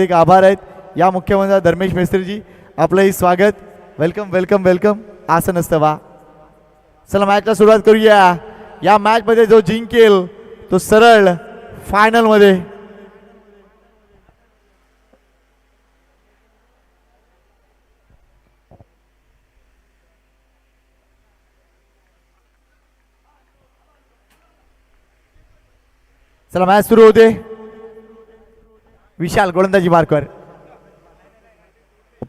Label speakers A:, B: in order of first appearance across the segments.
A: एक आभार आहेत या मुख्यमंत्री धर्मेश मेस्त्रीजी, आपलंही स्वागत. Welcome welcome welcome. असं नसतं वा. चला मॅचला सुरुवात करूया. या मॅच मध्ये जो जिंकेल तो सरळ फायनल मध्ये. चला मॅच सुरू होते. विशाल गोलंदाजी मार्कवर.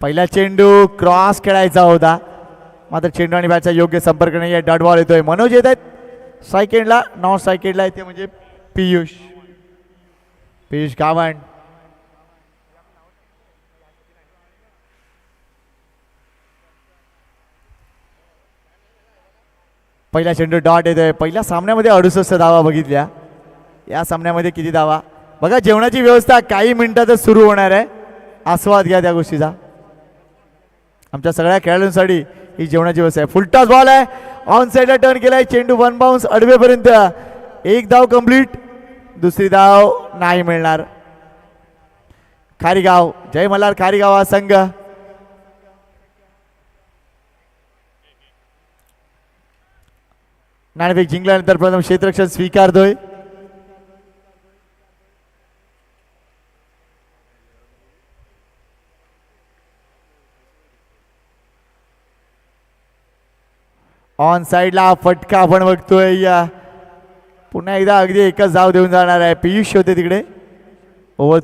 A: पहिला चेंडू क्रॉस खेळायचा होता, मात्र चेंडू आणि बॅटचा योग्य संपर्क नाही आहे. डॉट बॉल येतोय. मनोज येत आहेत स्ट्राईक एंडला. नॉन स्ट्राईक एंडला येते म्हणजे पियुष गावंड. पहिला चेंडू डॉट येतोय. पहिल्या सामन्यामध्ये 68 धावा बघितल्या. या सामन्यामध्ये किती धावा बघा. जेवणाची व्यवस्था काही मिनिटातच सुरू होणार आहे. आस्वाद घ्या त्या गोष्टीचा. आमच्या सगळ्या खेळाडूंसाठी ही जेवणाची व्यवस्था आहे. फुलटॉस बॉल आहे. ऑन साईडला टर्न केलाय. चेंडू वन बाउन्स अडवेपर्यंत. एक धाव कंप्लीट. दुसरी धाव नाही मिळणार. खारीगाव जय मल्हार खारीगाव हा संघ. नाणेफेक जिंकल्यानंतर प्रथम क्षेत्ररक्षण स्वीकारतोय. ऑन साइडला फटका आपण बघतोय. या पुन्हा एकदा अगदी एकच धाव देऊन जाणार आहे. पियुष होते तिकडे. ओव्हर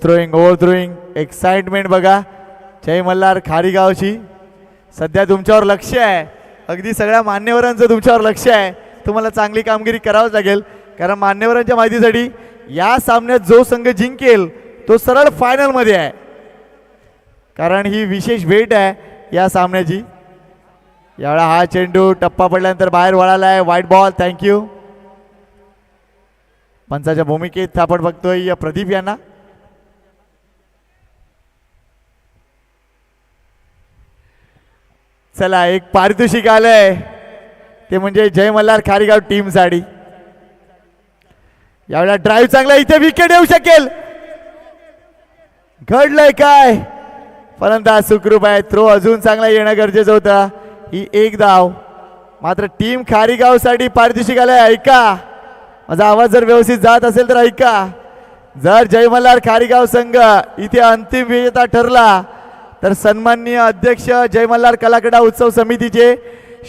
A: थ्रोईंग एक्साइटमेंट बघा जय मल्हार खारीगावची. सध्या तुमच्यावर लक्ष आहे. अगदी सगळ्या मान्यवरांचं तुमच्यावर लक्ष आहे. तुम्हाला चांगली कामगिरी करावंच लागेल, कारण मान्यवरांच्या माहितीसाठी या सामन्यात जो संघ जिंकेल तो सरळ फायनल मध्ये आहे, कारण ही विशेष भेट आहे या सामन्याची. यावेळा हा चेंडू टप्पा पडल्यानंतर बाहेर वळालाय. वाईट बॉल. थँक्यू. पंचाच्या भूमिकेत आपण बघतोय प्रदीप यांना. चला एक पारितोषिक आलंय, ते म्हणजे जय मल्हार खारीगाव टीम साठी. यावेळेला ड्राईव्ह चांगला. इथे विकेट येऊ शकेल. घडलंय काय? फलंदाज सुखरूप आहे. थ्रो अजून चांगला येणं गरजेचं होतं. ही एक धाव. मात्र टीम खारीगाव साठी पारितोषिक आलंय. ऐका माझा आवाज जर व्यवस्थित जात असेल तर ऐका. जर जय मल्हार खारीगाव संघ इथे अंतिम विजेता ठरला तर सन्माननीय अध्यक्ष जय मल्हार कलाकडा उत्सव समितीचे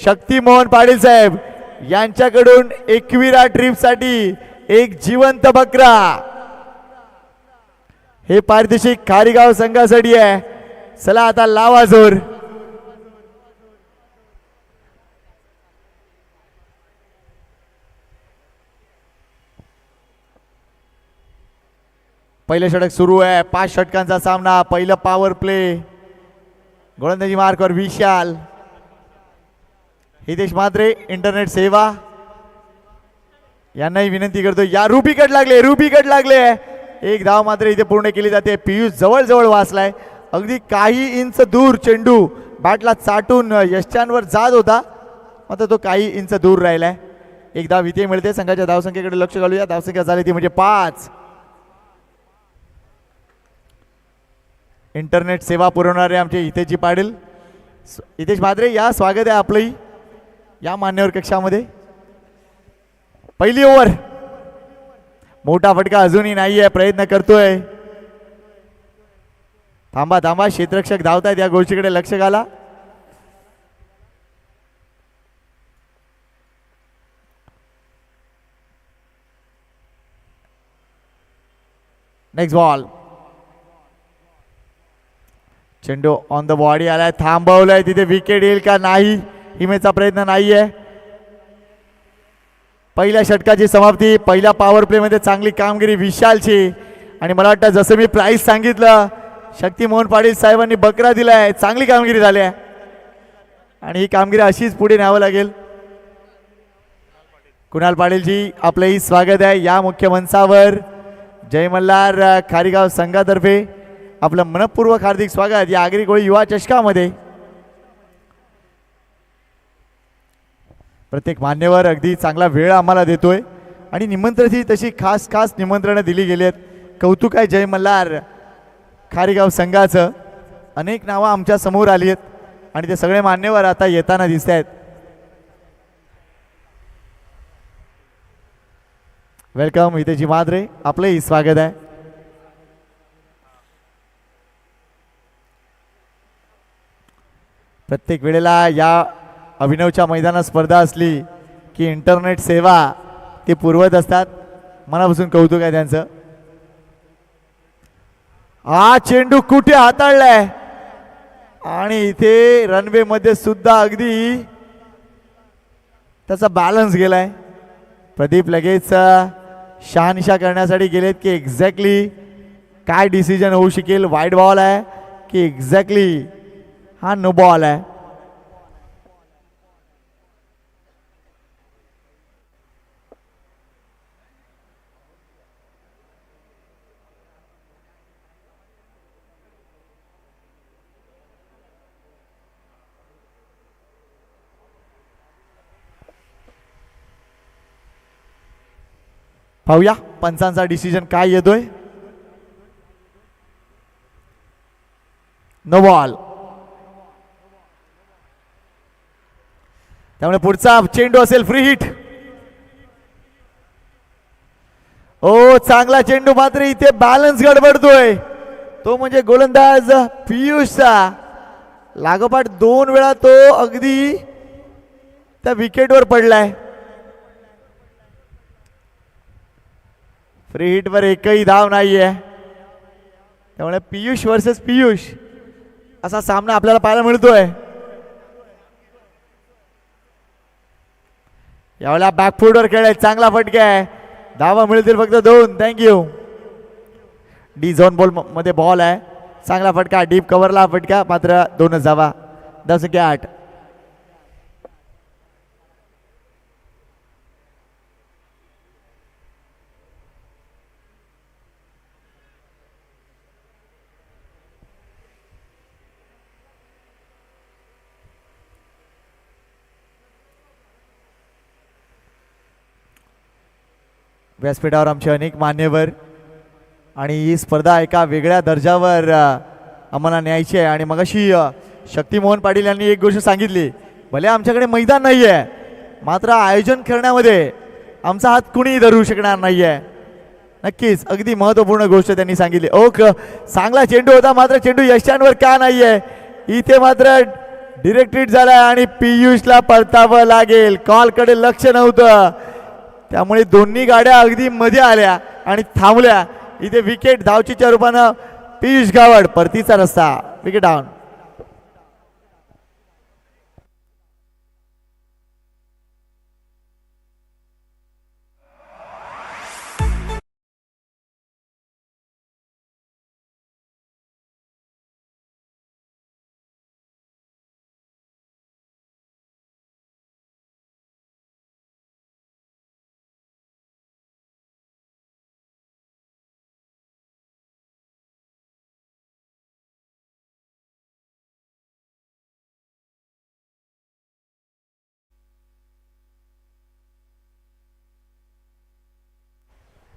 A: शक्ती मोहन पाटील साहेब यांच्याकडून एकविरा ट्रिप साठी एक जिवंत बकरा, हे पारितोषिक खारीगाव संघासाठी आहे. चला आता लावा जोर. पहिलं षटक सुरू आहे. 5 षटकांचा सामना. पहिलं पॉवर प्ले. गोलंदाजी मार्कवर विशाल. हितेश म्हात्रे इंटरनेट सेवा यांनाही विनंती करतो. या रुपीकट लागले. एक धाव मात्र इथे पूर्ण केली जाते. पियुष जवळ वाचलाय. अगदी काही इंच दूर चेंडू बॅटला चाटून यशांवर जात होता, मात्र तो काही इंच दूर राहिलाय. एक धाव इथे मिळते. संघाच्या धावसंख्येकडे लक्ष घालूया. धावसंख्या झाली ती म्हणजे 5. इंटरनेट सेवा पुरवणारे आमचे हितेशजी पाटील, हितेश म्हात्रे या स्वागत आहे आपलंही या मान्यवर कक्षामध्ये. पहिली ओव्हर. मोठा फटका अजूनही नाहीये. प्रयत्न करतोय. थांबा क्षेत्ररक्षक धावतायत. या गोष्टीकडे लक्ष घाला. Next ball. चेंडू ऑन द बॉडी आलाय. थांबवलाय. तिथे विकेट येईल का नाही हिमेचा प्रयत्न नाहीये. पहिल्या षटकाची समाप्ती. पहिल्या पॉवर प्ले मध्ये चांगली कामगिरी विशालची. आणि मला वाटतं जसं मी प्राइस सांगितलं, शक्ती मोहन पाटील साहेबांनी बकरा दिलाय. चांगली कामगिरी झाली आहे आणि ही कामगिरी अशीच पुढे न्यावं लागेल. कुणाल पाटीलजी आपलंही स्वागत आहे या मुख्य मंचावर. जय मल्हार खारीगाव संघातर्फे आपलं मनपूर्वक हार्दिक स्वागत या आगरी कोळी युवा चषकामध्ये. प्रत्येक मान्यवर अगदी चांगला वेळ आम्हाला देतोय आणि निमंत्रणाची तशी खास निमंत्रणं दिली गेली आहेत. कौतुक आहे जय मल्हार खारीगाव संघाचं. अनेक नावं आमच्या समोर आली आहेत आणि ते सगळे मान्यवर आता येताना दिसत आहेत. वेलकम हितेजी माद्रे, आपलंही स्वागत आहे. प्रत्येक वेळेला या अभिनवच्या मैदानात स्पर्धा असली की इंटरनेट सेवा ते पुरवत असतात. मनापासून कौतुक आहे त्यांचं. हा चेंडू कुठे हाताळलाय आणि इथे रनवे मध्ये सुद्धा अगदी त्याचा बॅलन्स गेलाय. प्रदीप लगेच शहानिशा करण्यासाठी गेलेत की एक्झॅक्टली काय डिसिजन होऊ शकेल. वाईड बॉल आहे की एक्झॅक्टली हा नो बॉल आहे. पाहूया पंचांचा डिसिजन काय येतोय. No ball. त्यामुळे पुढचा चेंडू असेल फ्री हिट. ओ चांगला चेंडू, मात्र इथे बॅलन्स गडबडतोय तो म्हणजे गोलंदाज पियुषचा. लागोपाठ 2 वेळा तो अगदी त्या विकेटवर पडलाय. फ्री हिट वर एकही धाव नाहीये. त्यामुळे पियुष वर्सेस पियुष असा सामना आपल्याला पाहायला मिळतोय. यावेळेला बॅकफूटवर खेळ, चांगला फटका आहे. धावा मिळतील फक्त 2. थँक्यू. डी झोन बॉल मध्ये बॉल आहे. चांगला फटका, डीप कव्हरला फटका, मात्र 2च धावा. 10-8. व्यासपीठावर आमचे अनेक मान्यवर आणि ही स्पर्धा एका वेगळ्या दर्जावर आम्हाला न्यायची आहे. आणि मगाशी शक्तिमोहन पाटील यांनी एक गोष्ट सांगितली, भले आमच्याकडे मैदान नाही आहे मात्र आयोजन करण्यामध्ये आमचा हात कुणी धरू शकणार नाही आहे. नक्कीच अगदी महत्त्वपूर्ण गोष्ट त्यांनी सांगितली. चांगला चेंडू होता मात्र चेंडू यशांवर का नाही आहे. इथे मात्र डिरेक्टेड झाला आणि पियुषला परतावं लागेल. कॉलकडे लक्ष नव्हतं त्यामुळे दोन्ही गाड्या अगदी मध्ये आल्या आणि थांबल्या. इथे विकेट धावचीच्या रूपानं पियुष गावड. परतीचा रस्ता, विकेट डाऊन.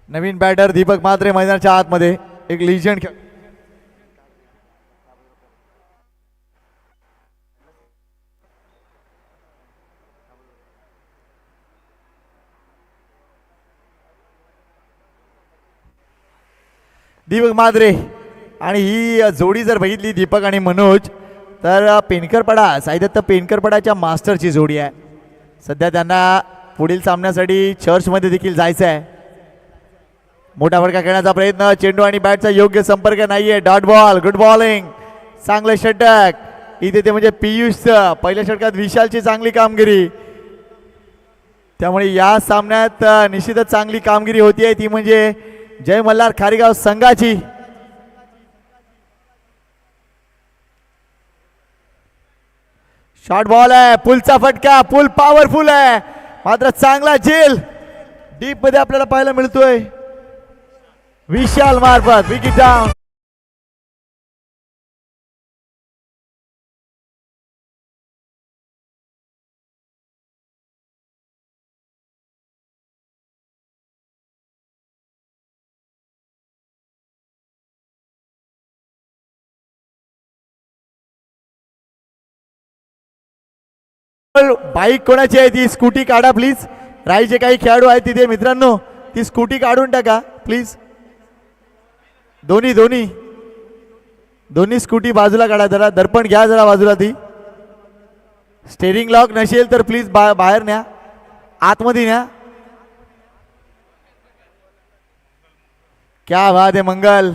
A: नवीन बॅटर दीपक म्हात्रे मैदानाच्या आतमध्ये. एक लिजंड खेळ. दीपक म्हात्रे आणि ही जोडी जर बघितली दीपक आणि मनोज तर पेनकरपडा, साईदत्त पेनकरपडाच्या मास्टरची जोडी आहे. सध्या त्यांना पुढील सामन्यासाठी चर्चमध्ये देखील जायचं आहे. मोठा फटका खेळण्याचा प्रयत्न, चेंडू आणि बॅटचा योग्य संपर्क नाहीये. डॉट बॉल, गुड बॉलिंग, चांगलं षटक. इथे ते म्हणजे पियुषचं पहिल्या षटकात विशालची चांगली कामगिरी. त्यामुळे या सामन्यात निश्चितच चांगली कामगिरी होतीये, ती म्हणजे जय मल्हार खारीगाव संघाची. शॉर्ट बॉल आहे, पुलचा फटका, पुल पॉवरफुल आहे मात्र चांगला झेल डीप मध्ये आपल्याला पाहायला मिळतोय. विशाल मार्फत विकेट डाऊन. बाईक कोणाची आहे ती स्कूटी काढा प्लीज. राहीचे काही खेळाडू आहेत तिथे मित्रांनो, ती स्कूटी काढून टाका प्लीज. दोन्ही दोन्ही दोन्ही स्कूटी बाजूला काढा. जरा दर्पण घ्या जरा बाजूला. ती स्टेरिंग लॉक नसेल तर प्लीज बाहेर न्या, आतमध्ये न्या. क्या बात आहे मंगल.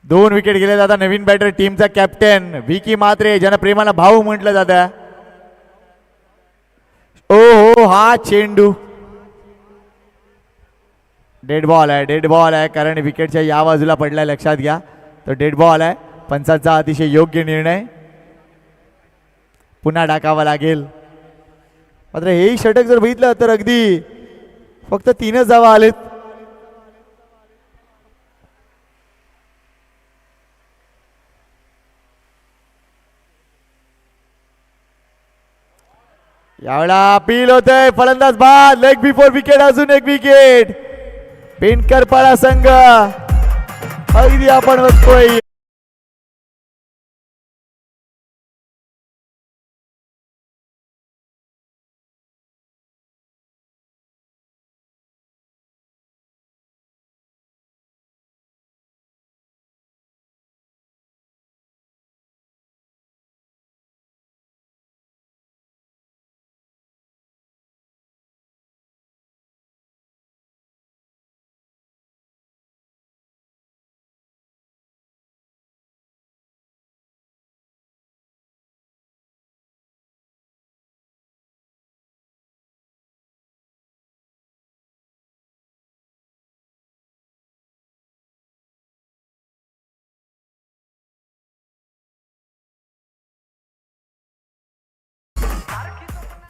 A: दोन विकेट गेले जातात. नवीन बॅटर टीमचा कॅप्टन विकी म्हात्रे, ज्यांना प्रेमाला भाऊ म्हटलं जातं. ओ हो, हा चेंडू डेड बॉल आहे. डेड बॉल आहे कारण विकेटच्या या बाजूला पडलाय, लक्षात घ्या. तो डेड बॉल आहे. पंचांचा अतिशय योग्य निर्णय. पुन्हा टाकावा लागेल. मात्र हेही षटक जर बघितलं तर अगदी फक्त 3च धावा आलेत. यावेळा अपील होतंय. फलंदाज बाद, लेग बिफोर विकेट. अजून एक विकेट. पेंडकरपाडा संघ अगदी आपण बघतोय.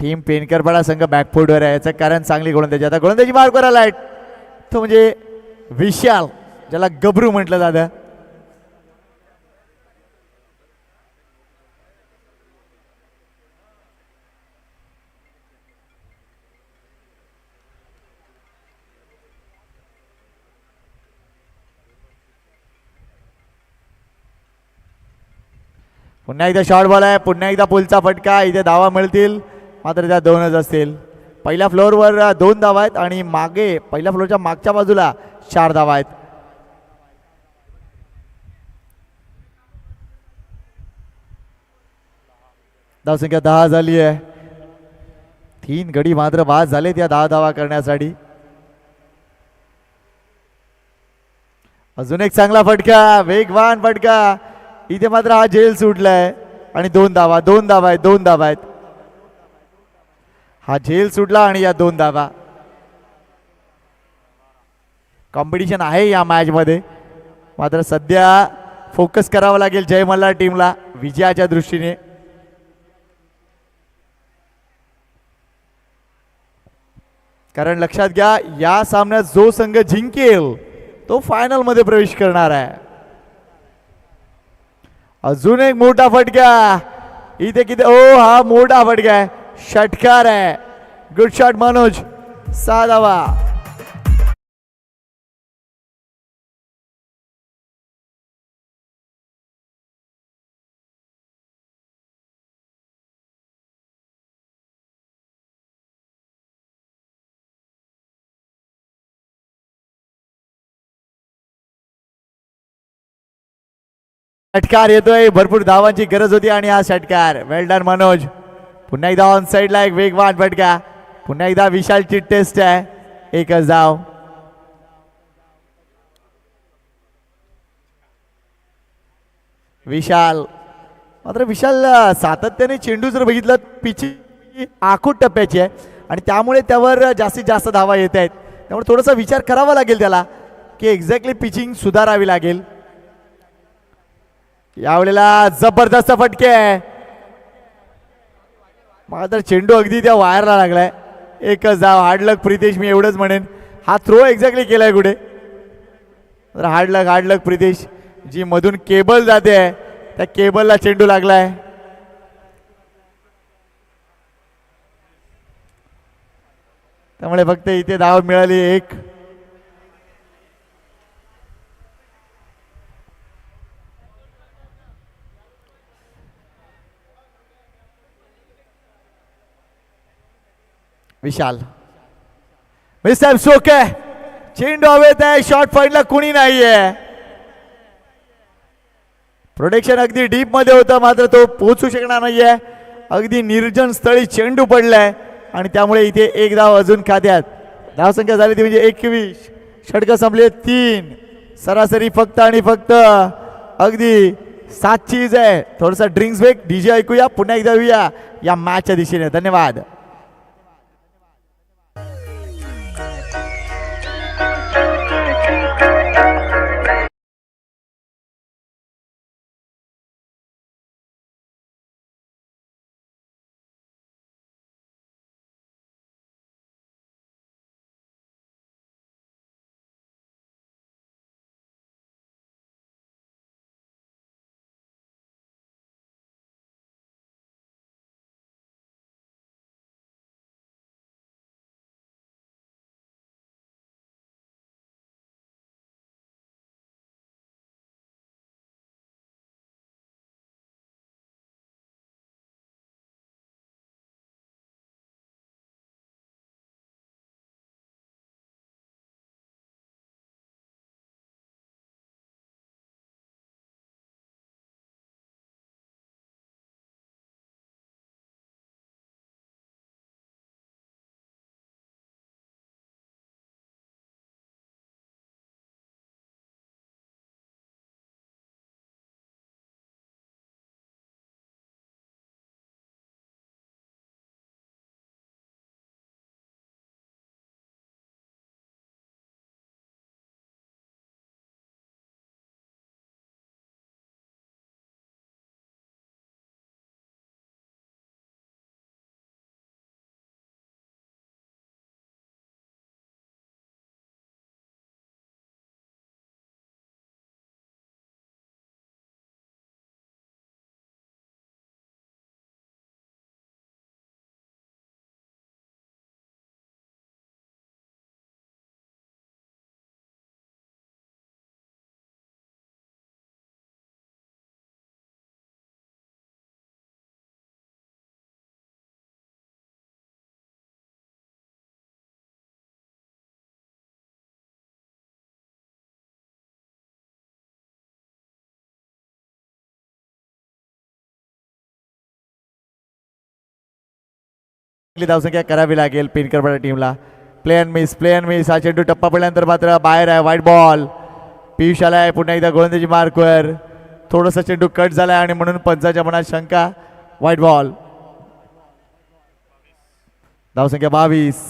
A: टीम पेनकरपाडा संघ बॅकफुटवर आहे. याचं कारण चांगली गोलंदाजी. आता गोलंदाजी मार्क वर आलाय तो म्हणजे विशाल, ज्याला गबरू म्हटलं जातं. पुन्हा एकदा शॉर्ट बॉल आहे. पुन्हा एकदा पुलचा फटका. इथे धावा मिळतील मात्र त्या 2च असतील. पहिल्या फ्लोअरवर 2 धावा आहेत आणि मागे पहिल्या फ्लोअरच्या मागच्या बाजूला 4 धावा आहेत. धावसंख्या 10 झाली आहे. 3 गडी मात्र बाद झालेत या 10 धावा करण्यासाठी. अजून एक चांगला फटका, वेगवान फटका. इथे मात्र हा झेल सुटलाय आणि 2 धावा. 2 धावा आहेत. 2 धावा आहेत. हा झेल सुटला आणि या 2 धावा. कॉम्पिटिशन आहे या मॅच मध्ये, मात्र सध्या फोकस करावा लागेल जय मल्हार टीमला विजयाच्या दृष्टीने. कारण लक्षात घ्या, या सामन्यात जो संघ जिंकेल तो फायनल मध्ये प्रवेश करणार आहे. अजून एक मोठा फटका. इथे किती, ओ हा मोठा फटका आहे. षटकार आहे. Good shot Manoj. 6 धावा. षटकार येतोय. भरपूर धावांची गरज होती आणि हा षटकार. वेल डन मनोज. पुन्हा एकदा ऑन साइडला एक वेगवान फटका. पुन्हा एकदा विशालची टेस्ट आहे. 1च धाव. विशाल मात्र विशाल सातत्याने चेंडू जर बघितलं, पिच आखूड टप्प्याची आहे आणि त्यामुळे त्यावर जास्तीत जास्त धावा येत आहेत. त्यामुळे थोडासा विचार करावा लागेल त्याला की एक्झॅक्टली पिचिंग सुधारावी लागेल. यावेळेला जबरदस्त फटके आहे. मात्र चेंडू अगदी त्या वायरला लागलाय. 1च धाव. हार्डलक प्रितेश, मी एवढंच म्हणेन. हा थ्रो एक्झॅक्टली केलाय कुठे. हार्डलक प्रितेश. जी मधून केबल जाते त्या केबलला चेंडू लागलाय. त्यामुळे फक्त इथे धाव मिळाली 1. विशाल मिस्टर सोके चेंडू हवेत आहे. शॉर्ट फाईटला कुणी नाहीये. प्रोटेक्शन अगदी डीप मध्ये होतं मात्र तो पोहोचू शकणार नाहीये. अगदी निर्जन स्थळी चेंडू पडलाय आणि त्यामुळे इथे एक धाव अजून खात्यात. धावसंख्या झाली ती म्हणजे 21. षटकं संपले 3. सरासरी फक्त आणि फक्त अगदी 7 चीज आहे. थोडासा ड्रिंक्स ब्रेक डीजे ऐकूया पुन्हा एकदा येऊया या मॅचच्या दिशेने. धन्यवाद. धावसंख्या करावी लागेल पिनकर टीमला. Play and miss. हा चेंडू टप्पा पडल्यानंतर मात्र बाहेर आहे. White ball. पियुष आलाय पुन्हा एकदा गोलंदाजी मार्कवर. थोडासा चेंडू कट झालाय आणि म्हणून पंचाच्या मनात शंका. White ball. धावसंख्या 22.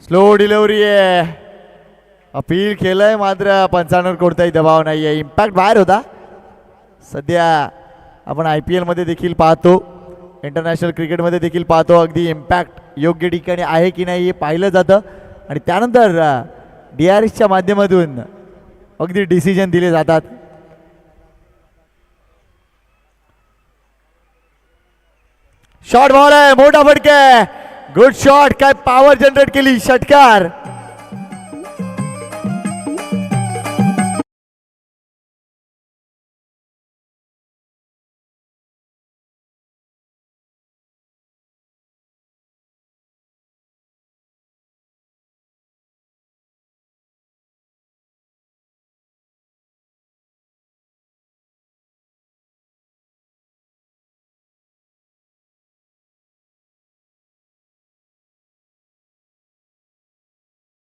A: स्लो डिलिव्हरी आहे. अपील केलंय मात्र पंचांवर कोणताही दबाव नाहीये. इम्पॅक्ट बाहेर होता. सध्या आपण IPL मध्ये देखील पाहतो, इंटरनॅशनल क्रिकेटमध्ये देखील पाहतो, अगदी इम्पॅक्ट योग्य ठिकाणी आहे की नाही हे पाहिलं जातं आणि त्यानंतर DRSच्या माध्यमातून अगदी डिसिजन दिले जातात. शॉर्ट बॉल आहे. मोठा फटका. Good shot. काय पॉवर जनरेट केली. षटकार.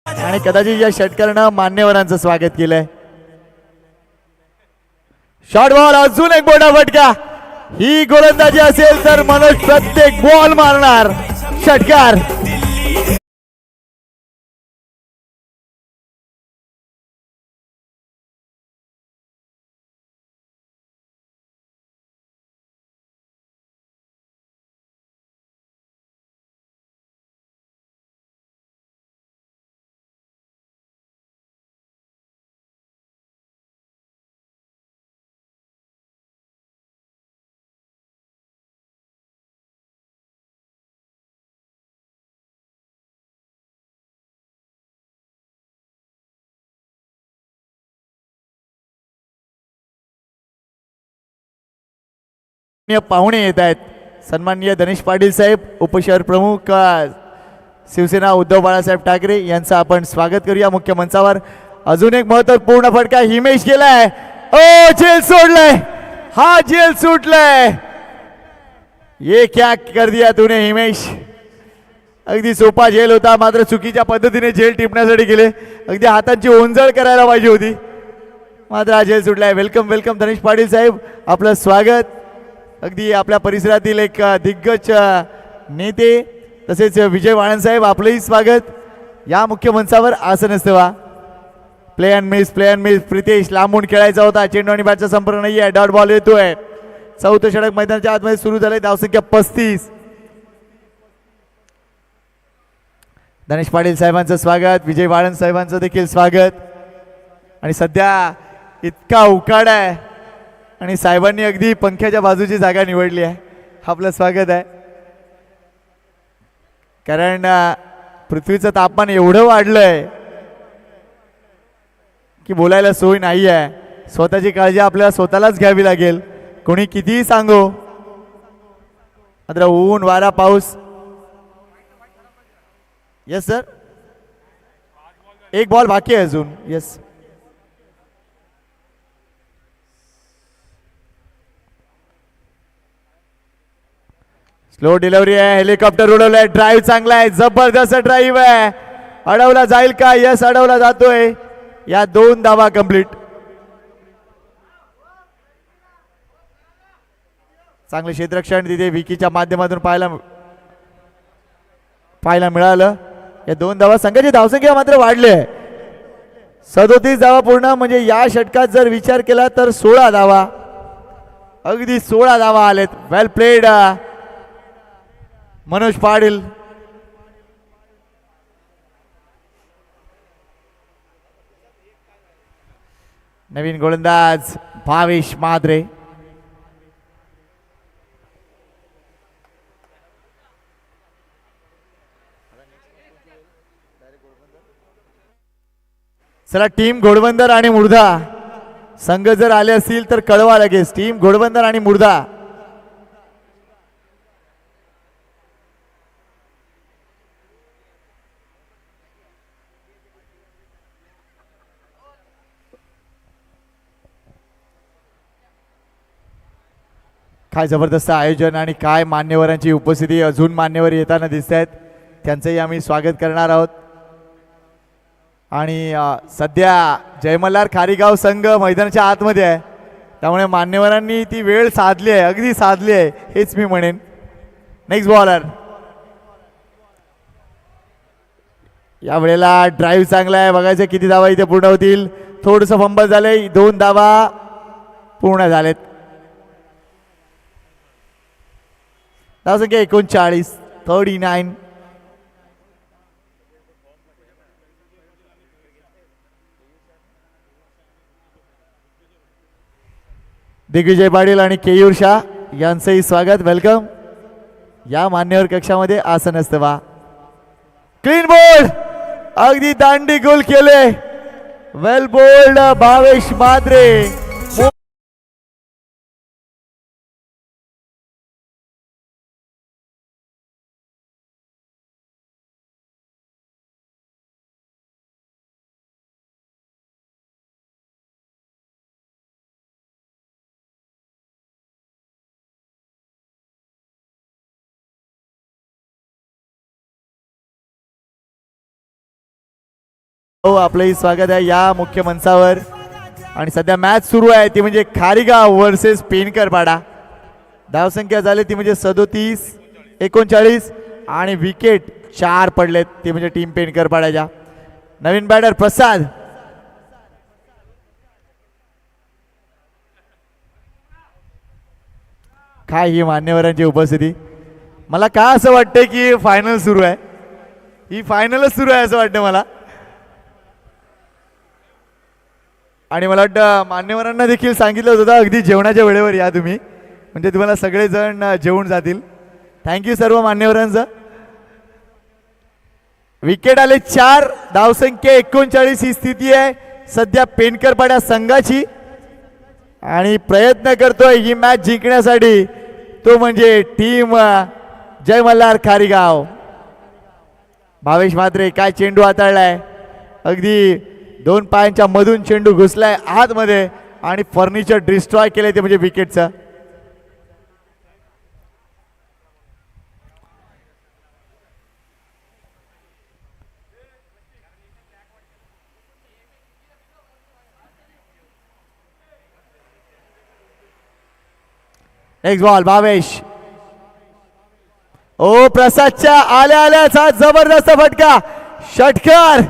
A: आणि कदाचित या षटकारानं मान्यवरांचं स्वागत केलंय. Short ball. अजून एक मोठा फटका. ही गोलंदाजी असेल तर मनोज प्रत्येक बॉल मारणार. षटकार. पाहुणे येत आहेत. सन्माननीय धनेश पाटील साहेब, उपशहर प्रमुख शिवसेना उद्धव बाळासाहेब ठाकरे यांचं आपण स्वागत करूया मुख्य मंचावर. अजून एक महत्वपूर्ण फटका हिमेश गेलाय. ओ जेल सोडलाय, हा जेल सुटलाय. ये क्या कर दिया तूने हिमेश. अगदी सोपा जेल होता, मात्र चुकीच्या पद्धतीने जेल टिपण्यासाठी गेले. अगदी हातांची ओंजळ करायला पाहिजे होती, मात्र हा जेल सुटलाय. वेलकम वेलकम धनेश पाटील साहेब, आपलं स्वागत. अगदी आपल्या परिसरातील एक दिग्गज नेते तसेच विजय वाणंद साहेब, आपलंही स्वागत. या मुख्य मंचावर आसन असतं. Play and miss, play and miss. Pritesh लांबून खेळायचा होता, चेंडू आणि बॅटचा संपर्क नाही आहे. डॉट बॉल येतोय. चौथं षटक मैदानाच्या आतमध्ये सुरू झालंय. धावसंख्या 35. धनेश पाटील साहेबांचं स्वागत, विजय वाणंद साहेबांचं देखील स्वागत. आणि सध्या इतका उकाडा आहे आणि साहेबांनी अगदी पंख्याच्या बाजूची जागा निवडली आहे. आपलं स्वागत आहे. कारण पृथ्वीचं तापमान एवढं वाढलंय की बोलायला सोय नाही आहे. स्वतःची काळजी आपल्याला स्वतःलाच घ्यावी लागेल, कोणी कितीही सांगो. मात्र ऊन वारा पाऊस. यस सर, एक बॉल बाकी आहे अजून. यस, स्लो डिलिव्हरी आहे. हेलिकॉप्टर उडवलंय. ड्राईव्ह चांगला आहे, जबरदस्त ड्राईव्ह आहे. अडवला जाईल का? यस, अडवला जातोय. या 2 धावा कंप्लीट. चांगले क्षेत्ररक्षण तिथे विकीच्या माध्यमातून पाहायला मिळालं. या 2 धावा, संघाची धावसंख्या मात्र वाढली आहे. 37 धावा पूर्ण, म्हणजे या षटकात जर विचार केला तर 16 धावा, अगदी 16 धावा आलेत. वेल प्लेड मनोज पाटील. नवीन गोलंदाज भावेश माद्रे. चला, टीम घोडबंदर आणि मुर्धा संघ जर आले असतील तर कळवा लगेच. टीम घोडबंदर आणि मुर्धा. काय जबरदस्त आयोजन आणि काय मान्यवरांची उपस्थिती. अजून मान्यवर येताना दिसत आहेत, त्यांचंही आम्ही स्वागत करणार आहोत. आणि सध्या जयमल्हार खारीगाव संघ मैदानाच्या आतमध्ये आहे, त्यामुळे मान्यवरांनी ती वेळ साधली आहे, अगदी साधली आहे हेच मी म्हणेन. Next bowler. या वेळेला ड्राईव्ह चांगला आहे. बघायचं किती धावा इथे पूर्ण होतील. थोडंसं फंबल झालंय. 2 धावा पूर्ण झालेत. धावसंख्या 39. 39. दिग्विजय पाटील आणि केयूर शाह यांचंही स्वागत. वेलकम. या मान्यवर कक्षामध्ये आसन असतं. वा, क्लीन बोल्ड, अगदी दांडी गोल केले. वेल बोल्ड भावेश माद्रे. हो, आपलंही स्वागत आहे या मुख्य मंचावर. आणि सध्या मॅच सुरू आहे ती म्हणजे खारीगाव वर्सेस पेनकरपाडा. धावसंख्या झाली ती म्हणजे 37, 39 आणि विकेट 4 पडलेत ती म्हणजे टीम पेनकरपाड्याच्या. नवीन बॅटर प्रसाद. काय ही मान्यवरांची उपस्थिती. मला का असं वाटतंय की फायनल सुरू आहे, ही फायनलच सुरू आहे असं वाटतं मला. आणि मला वाटतं मान्यवरांना देखील सांगितलं होतं अगदी जेवणाच्या वेळेवर या तुम्ही, म्हणजे तुम्हाला सगळेजण जेवून जातील. थँक्यू सर्व मान्यवरांचं. विकेट आले 4, धावसंख्या 39 ही स्थिती आहे सध्या पेनकरपाडा संघाची. आणि प्रयत्न करतोय ही मॅच जिंकण्यासाठी तो म्हणजे टीम जय मल्हार खारीगाव. भावेश म्हात्रे काय चेंडू हाताळलाय, अगदी 2 पायांच्या मधून चेंडू घुसलाय आतमध्ये आणि फर्निचर डिस्ट्रॉय केले ते म्हणजे विकेटचं. Next ball Bhavesh. ओ प्रसादच्या आल्या आल्याचा जबरदस्त फटका. षटकार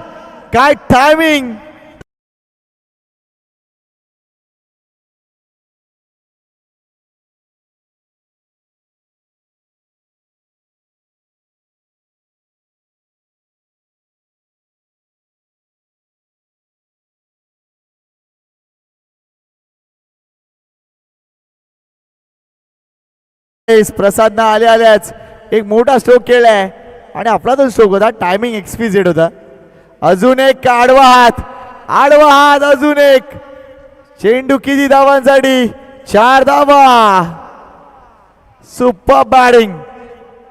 A: काय टायमिंग. प्रसादना आल्या आल्याच एक मोठा स्ट्रोक केलाय आणि आपला तो स्ट्रोक होता, टायमिंग एक्सक्विजिट होता. अजून एक आडवा हात, आडवा हात अजून एक. चेंडू किती धावांसाठी? 4 धावा. Super batting.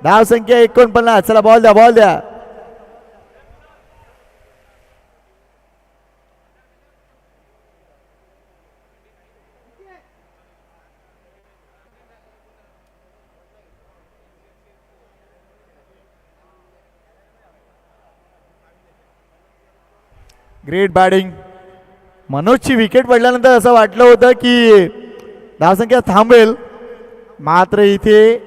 A: धाव संख्या 49. चला बॉल द्या, बॉल द्या. Great batting. मनोजची विकेट पडल्यानंतर असं वाटलं होतं की धावसंख्या थांबेल, मात्र इथे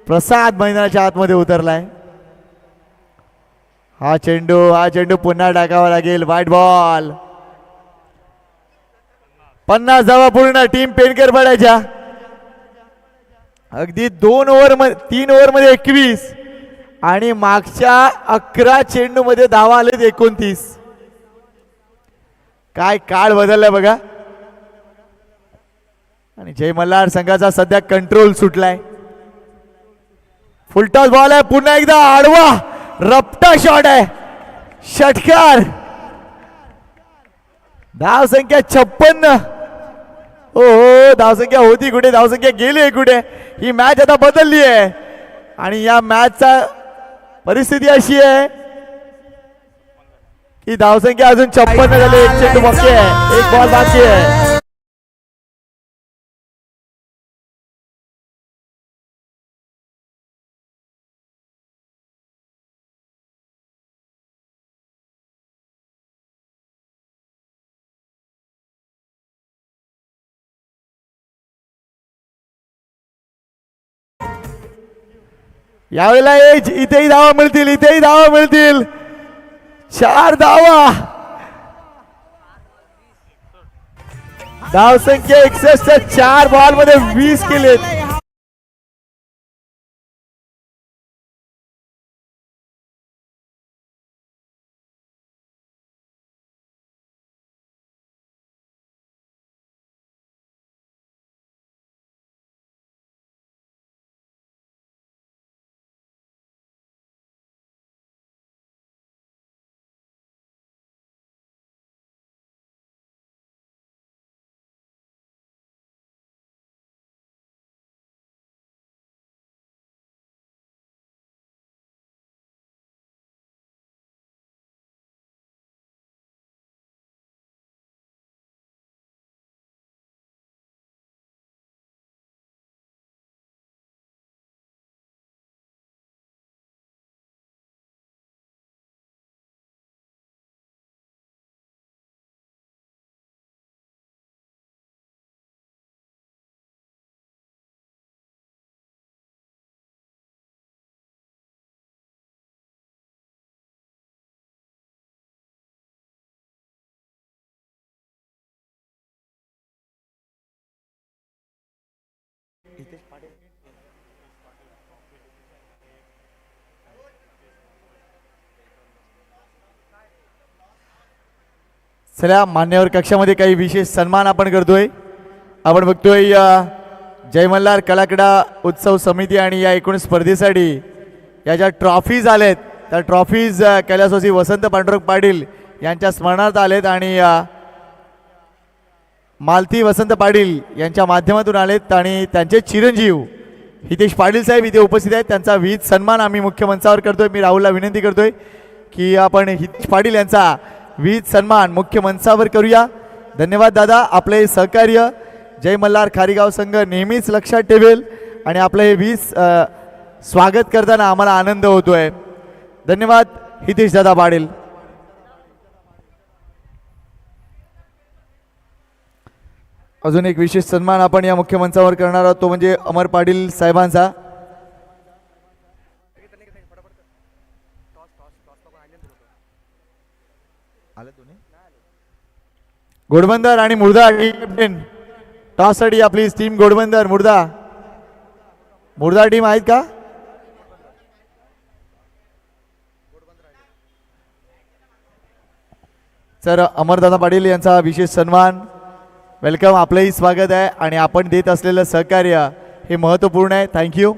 A: प्रसाद मैदानाच्या आतमध्ये उतरलाय. हा चेंडू पुन्हा टाकावा लागेल. वाईट बॉल. 50 धावा पूर्ण. टीम पेनकर पडायच्या. अगदी 3 ओव्हर मध्ये 21 आणि मागच्या 11 चेंडू मध्ये धावा आलेत 29. काय काळ बदललाय बघा. आणि जय मल्हार संघाचा सध्या कंट्रोल सुटलाय. फुलटॉस बॉल आहे. पुन्हा एकदा आडवा रपटा शॉट आहे. षटकार. धाव संख्या 56. हो धावसंख्या होती कुठे, धावसंख्या गेली कुठे. ही मॅच आता बदलली आहे आणि या मॅचचा परिस्थिती अशी आहे की धावसंख्या अजून 56 झाली. एक चेंडू बाकी आहे, एक बॉल बाकी आहे. यावेळेला इथेही धावा मिळतील, इथेही धावा मिळतील. 4 धावा. धावसंख्या 61. 4 बॉल मध्ये 20 केलेत. चला मान्यवर कक्षामध्ये काही विशेष सन्मान आपण करतोय. आपण बघतोय जय मल्हार कलाक्रीडा उत्सव समिती आणि या एकूण स्पर्धेसाठी या ज्या ट्रॉफीज आलेत त्या ट्रॉफीज कैलासवासी वसंत पांडुरंग पाटील यांच्या स्मरणार्थ आलेत आणि मालती वसंत पाटील यांच्या माध्यमातून आलेत आणि त्यांचे चिरंजीव हितेश पाटील साहेब इथे उपस्थित आहेत, त्यांचा विहित सन्मान आम्ही मुख्य मंचावर करतोय. मी राहुलला विनंती करतोय की आपण हितेश पाटील यांचा विहित सन्मान मुख्य मंचावर करूया. धन्यवाद दादा, आपले हे सहकार्य जय मल्हार खारीगाव संघ नेहमीच लक्षात ठेवेल आणि आपलं हे 20 स्वागत करताना आम्हाला आनंद होतोय. धन्यवाद हितेश दादा पाटील. अजून एक विशेष सन्मान आपण या मुख्य मंचावर करणार आहोत, तो म्हणजे अमर पाटील साहेबांचा. घोडबंदर आणि मुर्दा कॅप्टन टॉससाठी आपली टीम घोडबंदर मुर्दा टीम आहेत का? सर अमरदादा पाटील यांचा विशेष सन्मान. वेलकम, आपलंही स्वागत आहे आणि आपण देत असलेलं सहकार्य हे महत्त्वपूर्ण आहे. थँक्यू.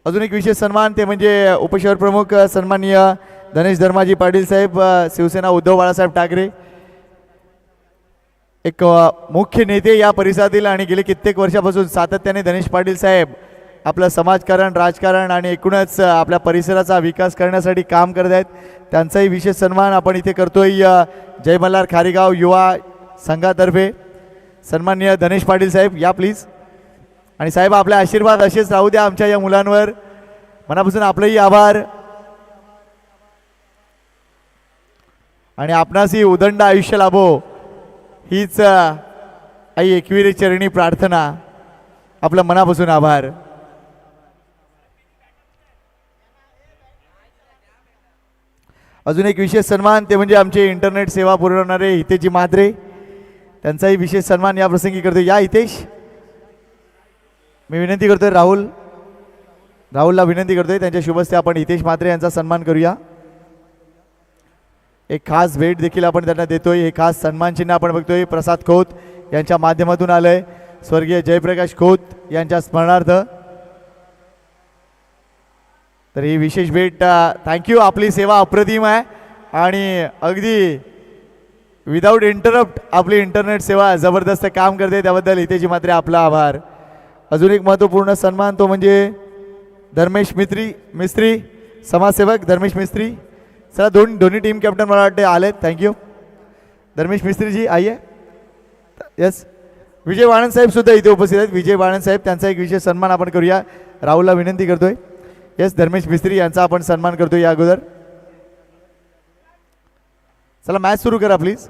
A: अजून एक विशेष सन्मान ते म्हणजे उपशहर प्रमुख सन्माननीय धनेश धर्माजी पाटील साहेब, शिवसेना उद्धव बाळासाहेब ठाकरे, एक मुख्य नेते या परिसरातील आणि गेले कित्येक वर्षापासून सातत्याने धनेश पाटील साहेब आपलं समाजकारण, राजकारण आणि एकूणच आपल्या परिसराचा विकास करण्यासाठी काम करत आहेत. त्यांचाही विशेष सन्मान आपण इथे करतोय. जय मल्हार खारीगाव युवा संघातर्फे सन्माननीय धनेश पाटील साहेब या प्लीज. आणि साहेब आपले आशीर्वाद असेच राहू द्या आमच्या या मुलांवर. मनापासून आपलंही आभार आणि आपणासही उदंड आयुष्य लाभो हीच आई एकविरे चरणी प्रार्थना. आपलं मनापासून आभार. अजून एक विशेष सन्मान ते म्हणजे आमचे इंटरनेट सेवा पुरवणारे हितेशजी म्हात्रे, त्यांचाही विशेष सन्मान या प्रसंगी करतोय. या हितेश, मी विनंती करतोय राहुलला विनंती करतोय त्यांच्या शुभस्ते आपण हितेश म्हात्रे यांचा सन्मान करूया. एक खास भेट देखील आपण त्यांना देतोय. हे खास सन्मान चिन्ह आपण बघतोय प्रसाद खोत यांच्या माध्यमातून आलंय, स्वर्गीय जयप्रकाश खोत यांच्या स्मरणार्थ. तर ही विशेष भेट. थँक्यू, आपली सेवा अप्रतिम आहे आणि अगदी विदाऊट इंटरप्ट आपली इंटरनेट सेवा जबरदस्त काम करते, त्याबद्दल हितेशजी म्हात्रे आपला आभार. अजून एक महत्त्वपूर्ण सन्मान तो म्हणजे धर्मेश मिस्त्री समाजसेवक धर्मेश मिस्त्री. चला दोन्ही टीम कॅप्टन मला वाटते आलेत. थँक्यू धर्मेश मिस्त्री जी आइए. यस, विजय वाणंद साहेब सुद्धा इथे उपस्थित आहेत. विजय वाणंद साहेब त्यांचा एक विशेष सन्मान आपण करूया. राहुलला विनंती करतोय. यस, धर्मेश मिस्त्री यांचा आपण सन्मान करतोय या अगोदर. चला मॅच सुरू करा प्लीज.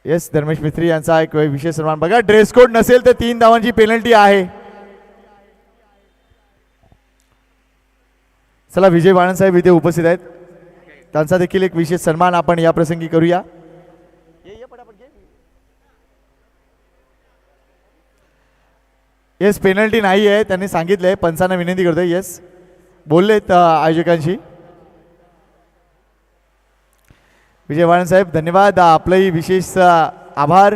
A: येस, धर्मेश मिस्त्री यांचा एक विशेष सन्मान. बघा, ड्रेस कोड नसेल तर 3 धावांची पेनल्टी आहे. चला, विजय वाणंद साहेब इथे उपस्थित आहेत, त्यांचा देखील एक विशेष सन्मान आपण या प्रसंगी करूया. येस, पेनल्टी नाही आहे त्यांनी सांगितलंय. पंचांना विनंती करतोय. येस, बोललेत आयोजकांशी. विजय वाणंद साहेब धन्यवाद, आपलंही विशेष आभार.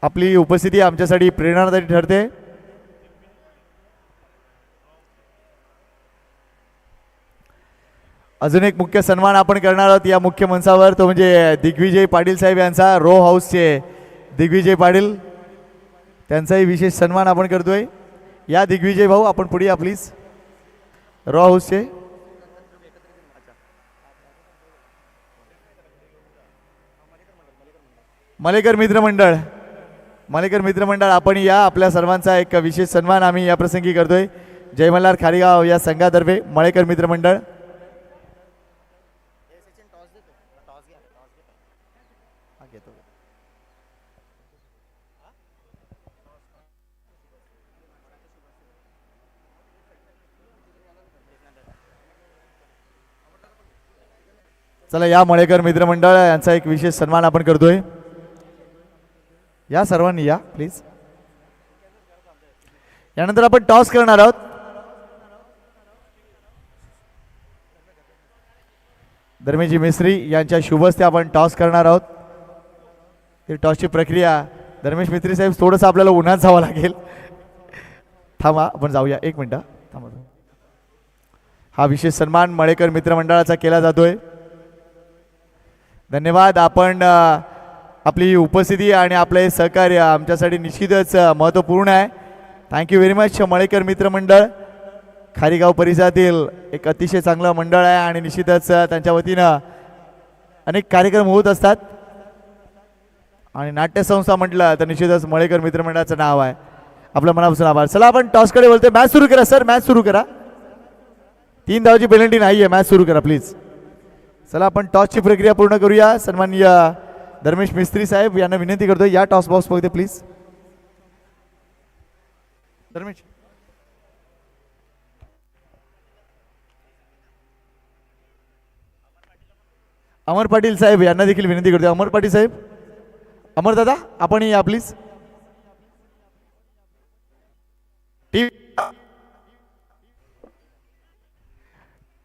A: आपली उपस्थिती आमच्यासाठी प्रेरणादायी ठरते. अजून एक मुख्य सन्मान आपण करणार आहोत या मुख्य मंचावर, तो म्हणजे दिग्विजय पाटील साहेब यांचा. रो हाऊसचे दिग्विजय पाटील, त्यांचाही विशेष सन्मान आपण करतोय. या दिग्विजय भाऊ आपण पुढे या प्लीज. रो हाऊसचे मलेकर मित्रमंडळ आपण या. आपल्या सर्वांचा एक विशेष सन्मान आम्ही या प्रसंगी करतोय. जय मल्हार खारीगाव या संघातर्फे मलेकर मित्रमंडळ. चला, या मळेकर मित्रमंडळ यांचा एक विशेष सन्मान आपण करतोय. या सर्वांनी या प्लीज. यानंतर आपण टॉस करणार आहोत. धर्मेजी मिस्त्री यांच्या शुभस्ते आपण टॉस करणार आहोत. ही टॉसची प्रक्रिया धर्मेश मिस्त्री साहेब थोडंसं आपल्याला उन्हात जावं लागेल. थांबा, आपण जाऊया. 1 मिनिट थांबा. हा विशेष सन्मान मळेकर मित्रमंडळाचा केला जातोय. धन्यवाद. आपण आपली उपस्थिती आणि आपले सहकार्य आमच्यासाठी निश्चितच महत्त्वपूर्ण आहे. Thank you very much. मळेकर मित्रमंडळ खारीगाव परिसरातील एक अतिशय चांगलं मंडळ आहे आणि निश्चितच त्यांच्या वतीनं अनेक कार्यक्रम होत असतात आणि नाट्यसंस्था म्हटलं तर निश्चितच मळेकर मित्रमंडळाचं नाव आहे. आपलं मनापासून आभार. चला आपण टॉसकडे बोलतोय. मॅच सुरू करा सर, मॅच सुरू करा. 3 धावाची पेनल्टी नाही आहे, मॅच सुरू करा प्लीज. चला आपण टॉसची प्रक्रिया पूर्ण करूया. सन्माननीय धर्मेश मिस्त्री साहेब यांना विनंती करतो या टॉस बॉक्स बघते प्लीज. धर्मेश अमर पाटील साहेब यांना देखील विनंती करतो. अमर पाटील साहेब, अमर दादा आपण या प्लीज.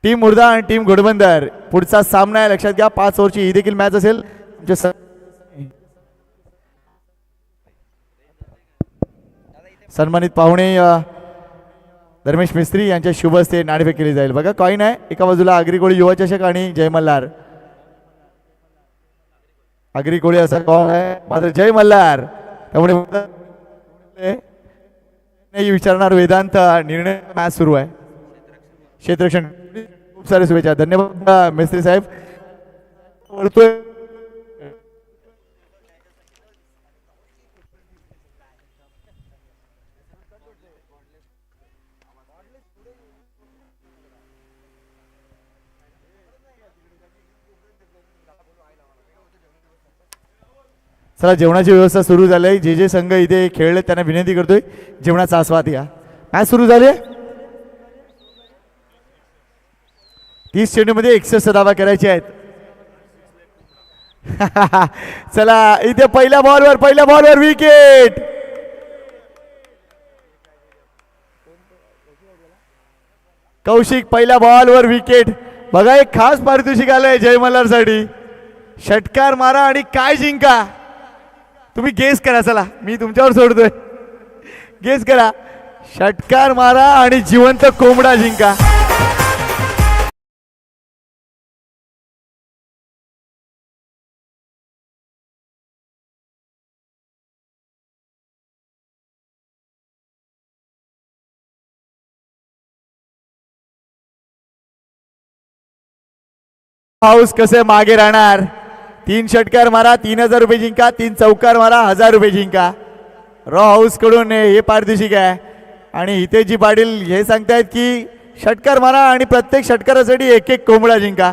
A: टीम मुर्दा आणि टीम घोडबंदर पुढचा सामना आहे, लक्षात घ्या. 5 ओव्हरची ही देखील मॅच असेल. सन्मानित पाहुणे धर्मेश मिस्त्री यांच्या शुभ हस्ते नाणेफेक केली जाईल. बघा कॉईन आहे, एका बाजूला आगरी कोळी युवा चषक आणि जय मल्हार. आगरी कोळी असा कॉल आहे मात्र जय मल्हार, त्यामुळे विचारणार वेदांत निर्णय. मॅच सुरू आहे. क्षेत्ररक्षण खूप सारे शुभेच्छा. धन्यवाद मिस्त्री साहेब. चला जेवणाची व्यवस्था सुरू झाली आहे. जे जे संघ इथे खेळले त्यांना विनंती करतोय जेवणाचा आस्वाद घ्या. मॅच सुरू झाली. 30 चेंडूमध्ये 61 धावा करायचे आहेत. चला इथे पहिल्या बॉलवर विकेट. कौशिक पहिल्या बॉलवर विकेट. बघा एक खास पारितोषिक आलंय जय मल्हार साठी. षटकार मारा आणि काय जिंका. तुम्ही गेस करा. चला मी तुमच्यावर सोडतोय, गेस करा. षटकार मारा आणि जिवंत कोंबडा जिंका. हाऊस कसे मागे राहणार. 3 षटकार मारा 3000 रुपये जिंका. 3 चौकार मारा 1000 रुपये जिंका. रॉ हाऊस कडून हे पारितोषिक आहे. आणि हितेजी पाटील हे सांगतायत की षटकार मारा आणि प्रत्येक षटकारासाठी 1-1 कोंबडा जिंका.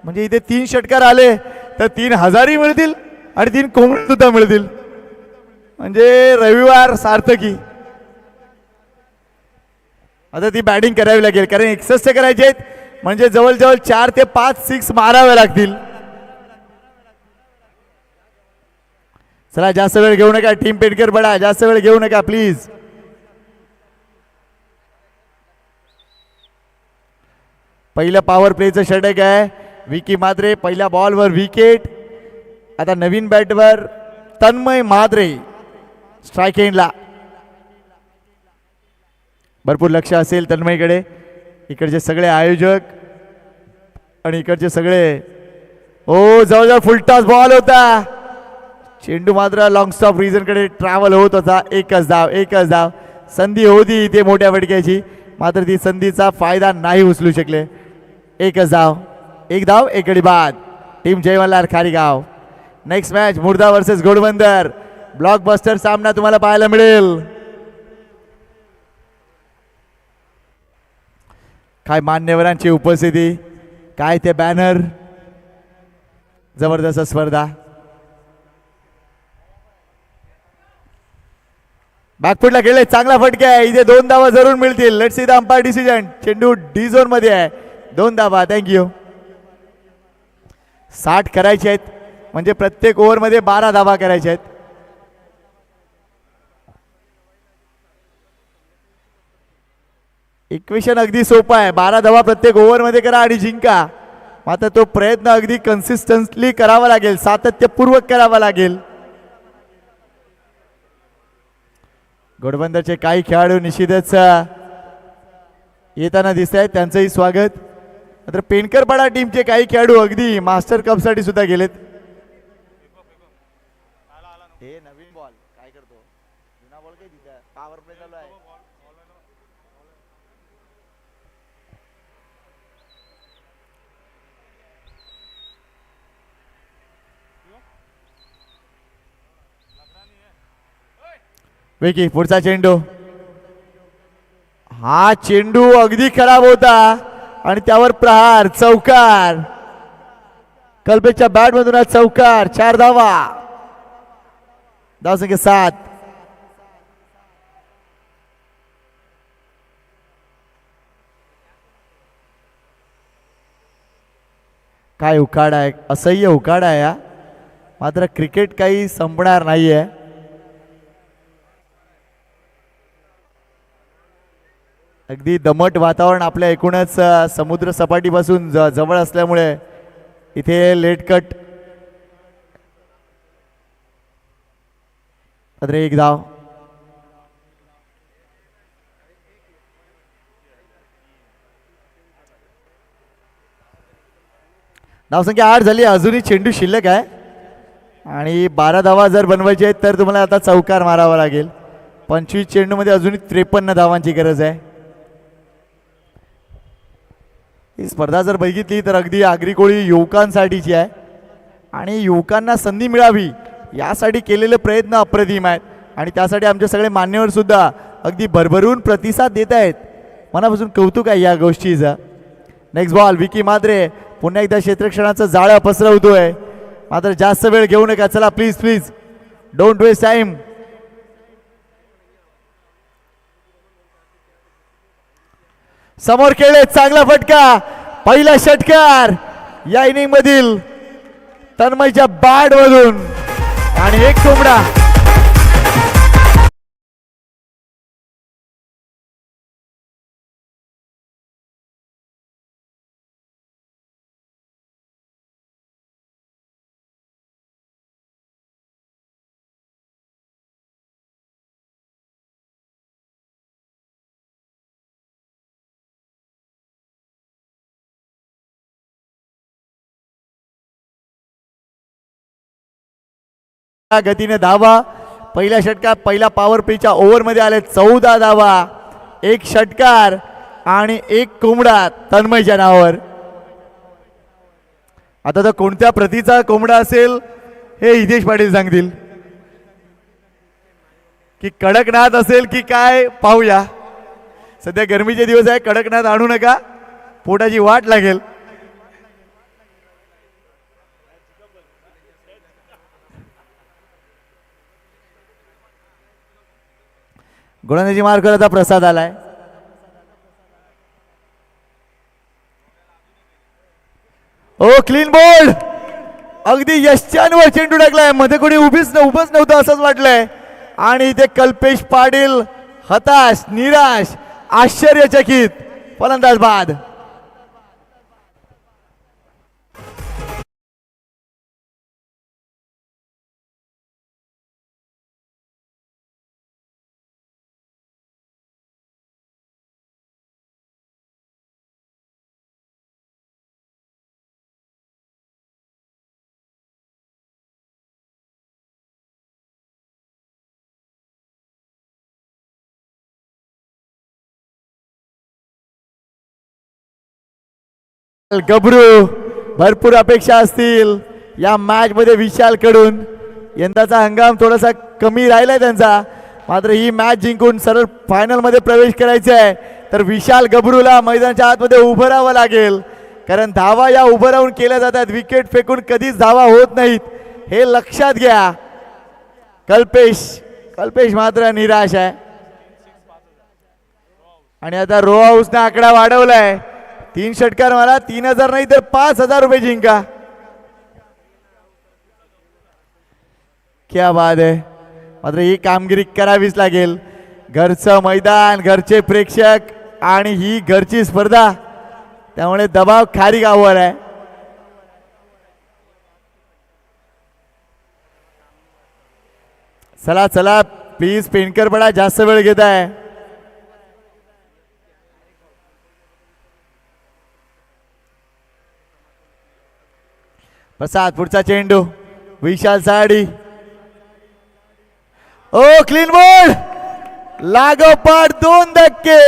A: म्हणजे इथे 3 षटकार आले तर 3000ही मिळतील आणि 3 कोंबडे सुद्धा मिळतील. म्हणजे रविवार सार्थकी. आता ती बॅटिंग करावी लागेल कारण 61 करायचे आहेत. म्हणजे जवळजवळ 4 ते 5 6 मारावे लागतील. चला जास्त वेळ घेऊ नका. टीम पेडकर बडा जास्त वेळ घेऊ नका प्लीज. पहिलं पॉवर प्लेचं षटक आहे. विकी म्हात्रे पहिल्या बॉलवर विकेट. आता नवीन बॅटवर तन्मय म्हात्रे स्ट्राइक एंडला. भरपूर लक्ष असेल तन्मयकडे. इकडचे सगळे आयोजक आणि इकडचे सगळे. ओ जवळजवळ फुलटॉस बॉल होता. चेंडू मात्र लॉंग स्टॉप रिजन कडे ट्रॅव्हल होत होता. एकच धाव. संधी होती इथे मोठ्या फटक्याची, मात्र ती संधीचा फायदा नाही उचलू शकले. एकच धाव. 1 धाव 1 गडी बाद. टीम जय मल्हार खारीगाव. नेक्स्ट मॅच मुर्दा वर्सेस घोडबंदर. ब्लॉकबस्टर सामना तुम्हाला पाहायला मिळेल. काय मान्यवरांची उपस्थिती, काय ते बॅनर. जबरदस्त स्पर्धा. बॅकफुटला खेळले, चांगला फटका आहे. इथे 2 धावा जरूर मिळतील. Let's see the umpire decision. चेंडू डी झोन मध्ये आहे. 2 धावा. थँक्यू. 60 करायचे आहेत म्हणजे प्रत्येक ओव्हर मध्ये 12 धावा करायच्या आहेत. इक्वेशन अगदी सोपं आहे. 12 धावा प्रत्येक ओव्हर मध्ये करा आणि जिंका. मात्र तो प्रयत्न अगदी कन्सिस्टंटली करावा लागेल, सातत्यपूर्वक करावा लागेल. घोडबंदरचे काही खेळाडू निश्चितच येताना दिसत आहेत, त्यांचंही स्वागत. मात्र पेनकरपाडा टीमचे काही खेळाडू अगदी मास्टर कपसाठी सुद्धा गेलेत. हे नवीन बॉल काय करतो, जुना बॉल काय तिथे पॉवर प्ले चालू आहे. विकी पुढचा चेंडू, हा चेंडू अगदी खराब होता आणि त्यावर प्रहार, चौकार. कल्पेशच्या बॅट मधून चौकार, 4 धावा, धावसंख्या 7. काय उखाडा आहे, असह्य उखाडा आहे हा. मात्र क्रिकेट काही संपणार नाहीये. अगदी दमट वातावरण आपल्या एकूणच समुद्र सपाटीपासून जवळ असल्यामुळे इथे लेट कट. मात्र एक धाव. धावसंख्या 8 झाली. अजूनही चेंडू शिल्लक आहे आणि 12 धावा जर बनवायचे आहेत तर तुम्हाला आता चौकार मारावा लागेल. 25 चेंडूमध्ये अजूनही 53 धावांची गरज आहे. ही स्पर्धा जर बघितली तर अगदी आगरी कोळी युवकांसाठीची आहे आणि युवकांना संधी मिळावी यासाठी केलेले प्रयत्न अप्रतिम आहेत आणि त्यासाठी आमचे सगळे मान्यवर सुद्धा अगदी भरभरून प्रतिसाद देत आहेत. मनापासून कौतुक आहे या गोष्टीचं. नेक्स्ट बॉल, विकी मात्रे पुन्हा एकदा क्षेत्ररक्षणाचं जाळं पसरवतोय. मात्र जास्त वेळ घेऊ नका, चला please please, don't waste time. समोर खेळले, चांगला फटका, पहिला षटकार या इनिंग मधील तन्मयच्या बॅट मधून आणि एक कोंबडा. गतीने धावा, पहिल्या षटकार, पहिला पॉवर प्लेच्या ओव्हर मध्ये आले 14 धावा, एक षटकार आणि एक कोंबडा तन्मयच्या नावावर. आता तर कोणत्या प्रतीचा कोंबडा असेल हे हितेश पाटील सांगतील, की कडकनाथ असेल की काय पाहूया. सध्या गरमीचे दिवस आहे, कडकनाथ आणू नका, पोटाची वाट लागेल. गोलंदाजी मार्गाचा प्रसाद आलाय. ओ क्लीन बोल्ड, अगदी यशांवर चेंडू टाकलाय. मध्ये कोणी उभंच नव्हतं असंच वाटलंय आणि इथे कल्पेश पाटील हताश, निराश, आश्चर्यचकित. फलंदाज बाद. गबरू, भरपूर अपेक्षा असतील या मॅच मध्ये विशाल कडून. यंदाचा हंगाम थोडासा कमी राहिलाय त्यांचा, मात्र ही मॅच जिंकून सरळ फायनल मध्ये प्रवेश करायचा आहे तर विशाल गबरूला मैदानाच्या आतमध्ये उभं राहावं लागेल. कारण धावा या उभं राहून केल्या जातात, विकेट फेकून कधीच धावा होत नाहीत, हे लक्षात घ्या. कल्पेश मात्र निराश आहे आणि आता रो हाऊसने आकडा वाढवलाय. 3 षटकार मला 3000 नाही तर 5000 रुपये जिंका. क्या बात आहे. मात्र ही कामगिरी करावीच लागेल. घरचं मैदान, घरचे प्रेक्षक आणि ही घरची स्पर्धा, त्यामुळे दबाव खारी गावावर आहे. चला चला प्लीज पेनकर पडा, जास्त वेळ घेत आहे. प्रसाद पुढचा चेंडू विशाल साडी. ओ क्लीन बोर्ड लागोपाठ 2 धक्के.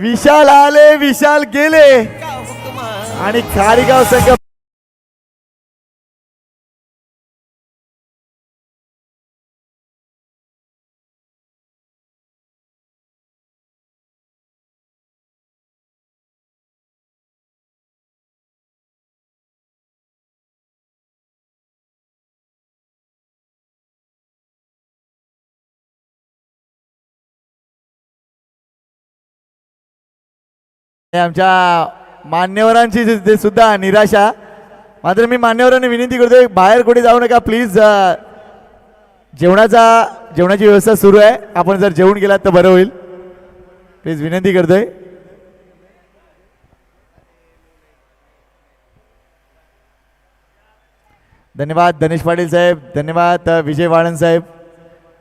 A: विशाल आले विशाल गेले आणि खारीगाव संघ आमच्या मान्यवरांची सुद्धा निराशा. मात्र मी मान्यवरांनी विनंती करतोय बाहेर कुठे जाऊ नका प्लीज. जेवणाची व्यवस्था सुरू आहे. आपण जर जेवून गेलात तर बरं होईल. प्लीज विनंती करतोय. धन्यवाद धनेश पाटील साहेब. धन्यवाद विजय वाळन साहेब.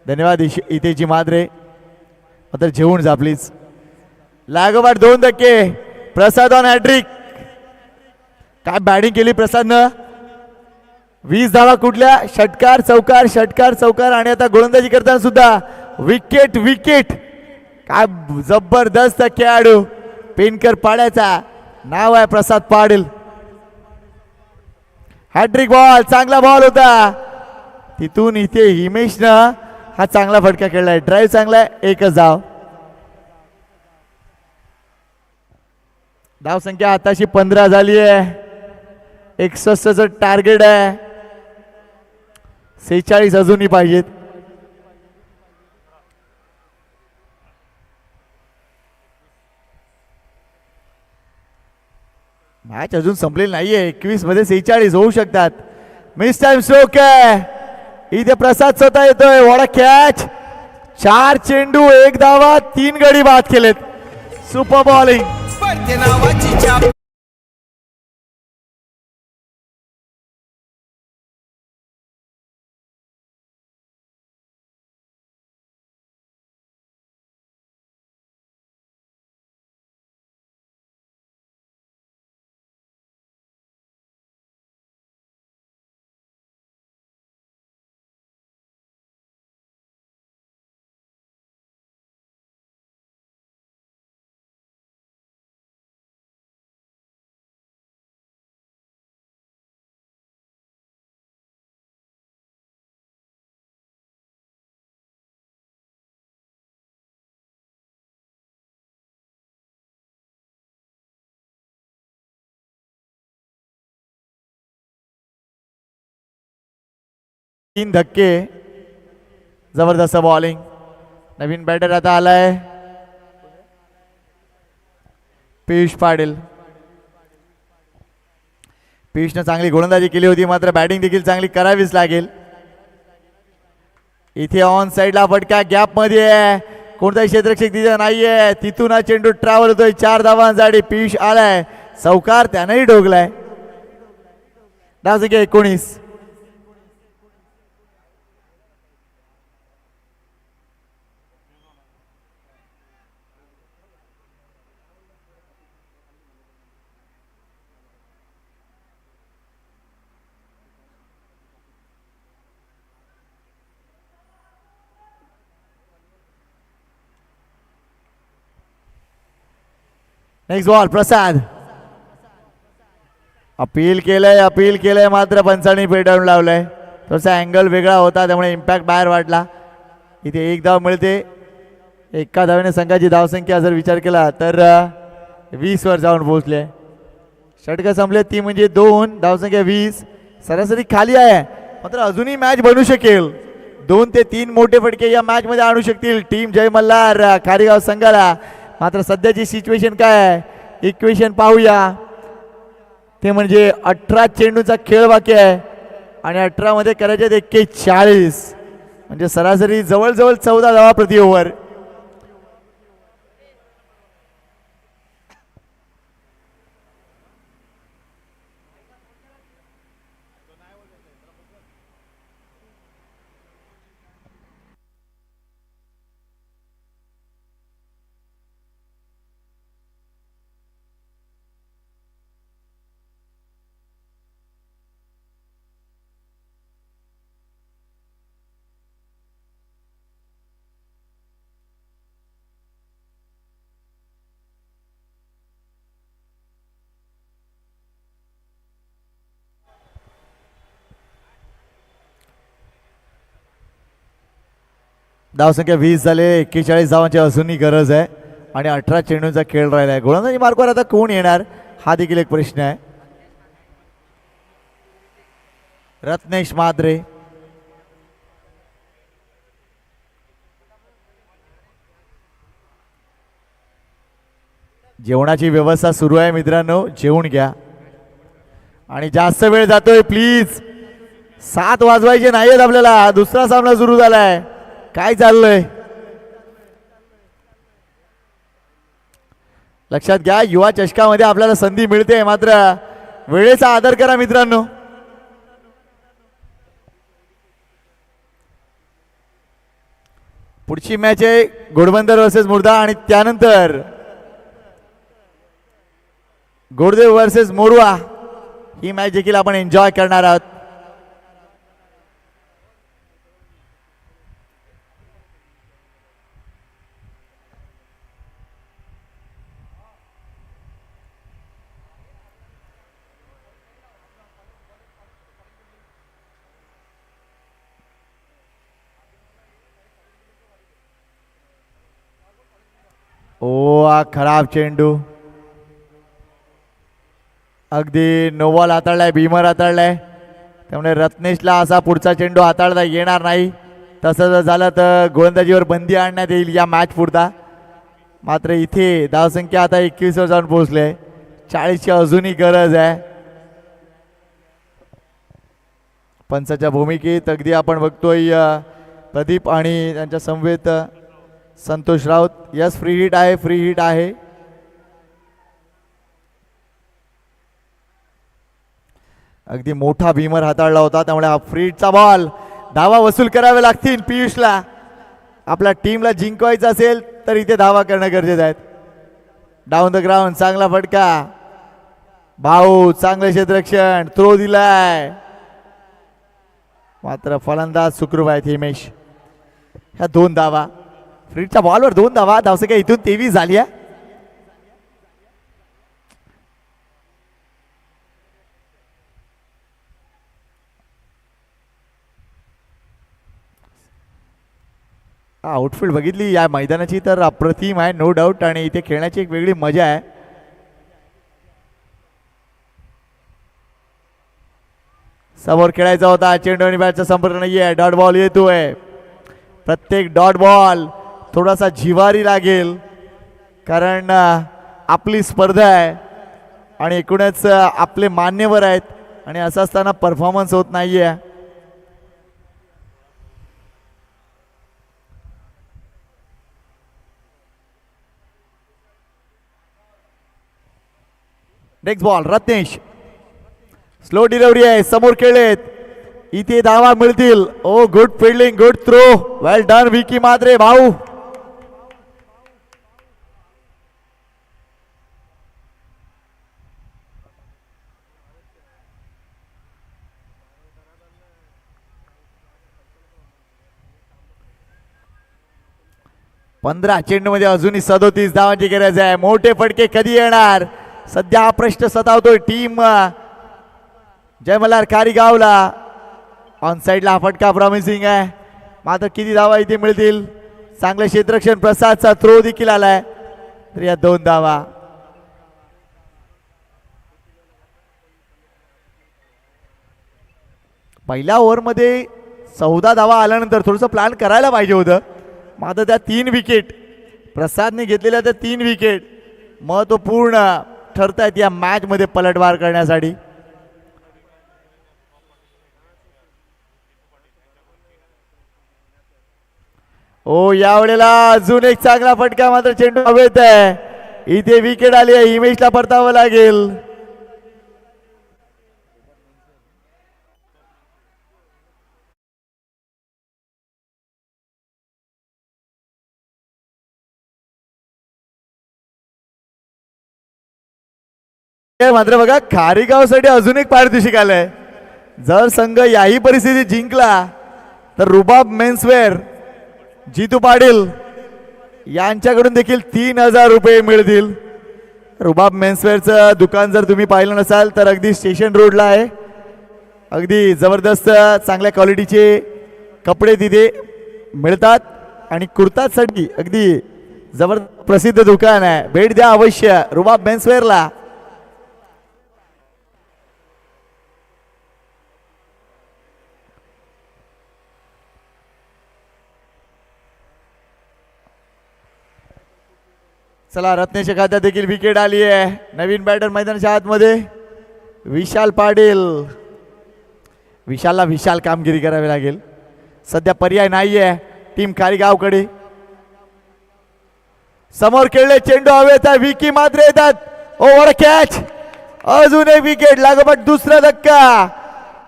A: धन्यवाद इतेजी माद्रे. मात्र जेवून जा प्लीज. लागोपाठ 2 धक्के. प्रसाद ऑन हॅट्रिक. काय बॅटिंग केली प्रसादनं. 20 धावा कुठल्या. षटकार चौकार षटकार चौकार आणि आता गोलंदाजी करताना सुद्धा विकेट विकेट. काय जबरदस्त खेळाडू पेनकर पाड्याचा नाव आहे प्रसाद पाटील. हॅट्रिक बॉल चांगला बॉल होता. तिथून इथे हिमेशनं हा चांगला फटका खेळलाय. ड्राईव्ह चांगला आहे. 1च धाव. धाव संख्या आताशी 15 झाली आहे. 61चं टार्गेट आहे. 46 अजूनही पाहिजेत. मॅच अजून संपलेली नाहीये. 21 मध्ये 46 होऊ शकतात. मिस टाइम स्ट्रोक आहे. इथे प्रसाद स्वतः येतोय. What a catch. 4 चेंडू 1 धावा 3 गडी बाद केलेत. Super bowling. तीन धक्के. जबरदस्त बॉलिंग. नवीन बॅटर आता आलाय पियुष पाटील. पियुषने चांगली गोलंदाजी केली होती. मात्र बॅटिंग देखील चांगली करावीच लागेल. इथे ऑन साइडला फटका गॅप मध्ये आहे. कोणताही क्षेत्ररक्षक तिथे नाहीये. तिथून हा चेंडू ट्रॅव्हल होतोय. 4 धावांसाठी पियुष आलाय. चौकार त्यानंही डोगलाय. धाव संख्या 19. नेक्स्ट बॉल प्रसाद. अपील केलंय मात्र पंचांनी पेटाळून लावलंय. थोडासा अँगल वेगळा होता त्यामुळे इम्पॅक्ट बाहेर वाटला. इथे 1 धाव मिळते. एका धावेने संघाची धावसंख्या जर विचार केला तर 20 वर जाऊन पोहोचले. षटकं संपले ती म्हणजे 2. धावसंख्या 20. सरासरी खाली आहे. मात्र अजूनही मॅच बनू शकेल. 2 ते 3 मोठे फटके या मॅच मध्ये आणू शकतील टीम जय मल्हार खारीगाव संघाला. मात्र सध्याची सिच्युएशन काय आहे. इक्वेशन पाहूया. ते म्हणजे 18 चेंडूचा खेळ बाकी आहे आणि 18 मध्ये करायचे 41. म्हणजे सरासरी जवळजवळ 14 धावा प्रति ओव्हर. धावसंख्या 20 झाले. 41 धावांची अजूनही गरज आहे आणि 18 चेंडूंचा खेळ राहिला आहे. गोलंदाजी मार्कवर आता कोण येणार हा देखील एक प्रश्न आहे. रत्नेश मात्रे, जेवणाची व्यवस्था सुरू आहे मित्रांनो, जेवून घ्या. आणि जास्त वेळ जातोय प्लीज. 7 वाजवायचे नाहीयेत आपल्याला. दुसरा सामना सुरू झालाय. काय चाललंय लक्षात घ्या. युवा चषकामध्ये आपल्याला संधी मिळते, मात्र वेळेचा आदर करा मित्रांनो. पुढची मॅच आहे घोडबंदर वर्सेस मुर्दा आणि त्यानंतर घोडदेव वर्सेस मोरवा. ही मॅच देखील आपण एन्जॉय करणार आहोत. ओ खराब चेंडू. अगदी नोबॉल हाताळलाय, भीमर हाताळलाय, त्यामुळे रत्नेशला असा पुढचा चेंडू हाताळता येणार नाही. तसं जर झालं तर गोलंदाजीवर बंदी आणण्यात येईल या मॅच पुरता. मात्र इथे धावसंख्या आता 21 वर जाऊन पोहोचले. 40ची अजूनही गरज आहे. पंचाच्या भूमिकेत अगदी आपण बघतोय प्रदीप आणि त्यांच्या समवेत Santosh Raut. Yes, free hit आहे, फ्री हिट आहे. अगदी मोठा भीमर हाताळला होता, त्यामुळे हा फ्री हिटचा बॉल. धावा वसूल करावे लागतील पियुषला. आपल्या टीमला जिंकवायचं असेल तर इथे धावा करणं गरजेचं आहे. डाऊन द ग्राउंड, चांगला फटका. भाऊ चांगले क्षेत्ररक्षण, थ्रो दिलाय, मात्र फलंदाज सुखरूप आहेत हिमेश. ह्या 2 धावा. फ्रीडच्या बॉलवर 2 धावा. धावसंख्या इथून 23 झाली आहे. आउटफील्ड बघितली या मैदानाची तर अप्रतिम आहे, नो डाऊट. आणि इथे खेळण्याची एक वेगळी मजा आहे. समोर खेळायचा होता, चेंडू आणि बॅटचा संपर्क नाहीये. डॉट बॉल येतोय. प्रत्येक डॉट बॉल थोडासा जिवारी लागेल, कारण आपली स्पर्धा आहे आणि एकूणच आपले मान्यवर आहेत आणि असं असताना परफॉर्मन्स होत नाहीये. Next ball Ratnesh. Slow delivery आहे, समोर खेळलेत, इथे धावा मिळतील. ओ गुड फिल्डिंग, गुड थ्रो, वेल डन विकी मात्रे भाऊ. पंधरा चेंडू मध्ये अजूनही 37 धावांची गरज आहे. मोठे फटके कधी येणार, सध्या हा प्रश्न सतावतोय टीम जयमल्हार कारीगावला. ऑन साइडला हा फटका प्रॉमिसिंग आहे, मात्र किती धावा इथे मिळतील. चांगले क्षेत्ररक्षण, प्रसादचा थ्रो देखील आलाय, तर या 2 धावा. पहिल्या ओव्हरमध्ये 14 धावा आल्यानंतर थोडंसं प्लॅन करायला पाहिजे होतं. मात्र त्या 3 विकेट प्रसादने घेतलेल्या, त्या 3 विकेट महत्वपूर्ण ठरतायत या मॅच मध्ये पलटवार करण्यासाठी. ओ यावेळेला अजून एक चांगला फटका, मात्र चेंडू हवेत आहे. इथे विकेट आली आहे, हिमेशला परतावं लागेल. मात्र बघा खारीगावसाठी अजून एक पारितोषिक आलंय. जर संघ याही परिस्थितीत जिंकला तर रुबाब मेन्सवेअर जितू पाटील यांच्याकडून देखील 3000 रुपये मिळतील. रुबाब मेन्सवेअरचं दुकान जर तुम्ही पाहिलं नसाल तर अगदी स्टेशन रोडला आहे. अगदी जबरदस्त चांगल्या क्वालिटीचे कपडे तिथे मिळतात. आणि कुर्ता चड्डी अगदी जबर प्रसिद्ध दुकान आहे, भेट द्या अवश्य रुबाब मेन्सवेअरला. चला रत्नेच्या खात्यात देखील विकेट आली आहे. नवीन बॅटर मैदानाच्या आतमध्ये विशाल पाटील. विशालला विशाल कामगिरी करावी लागेल, सध्या पर्याय नाहीये टीम कारीगावकडे. समोर खेळले चेंडू हवेत आहे, विकी मात्र येतात. ओव्हर कॅच, अजून एक विकेट लागोपाठ दुसरा धक्का.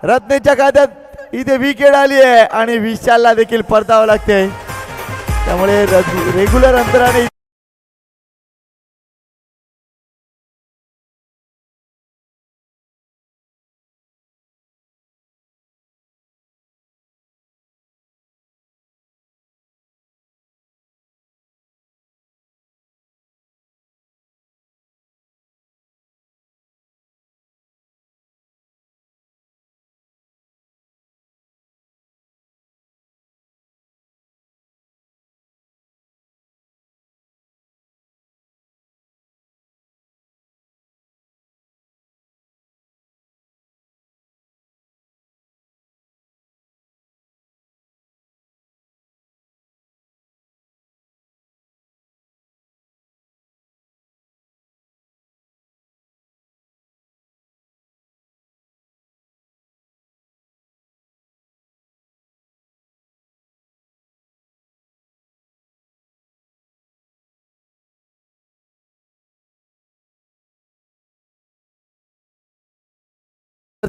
A: रत्नेच्या खात्यात इथे विकेट आली आहे आणि विशालला देखील परतावं लागते. त्यामुळे रेग्युलर अंतराने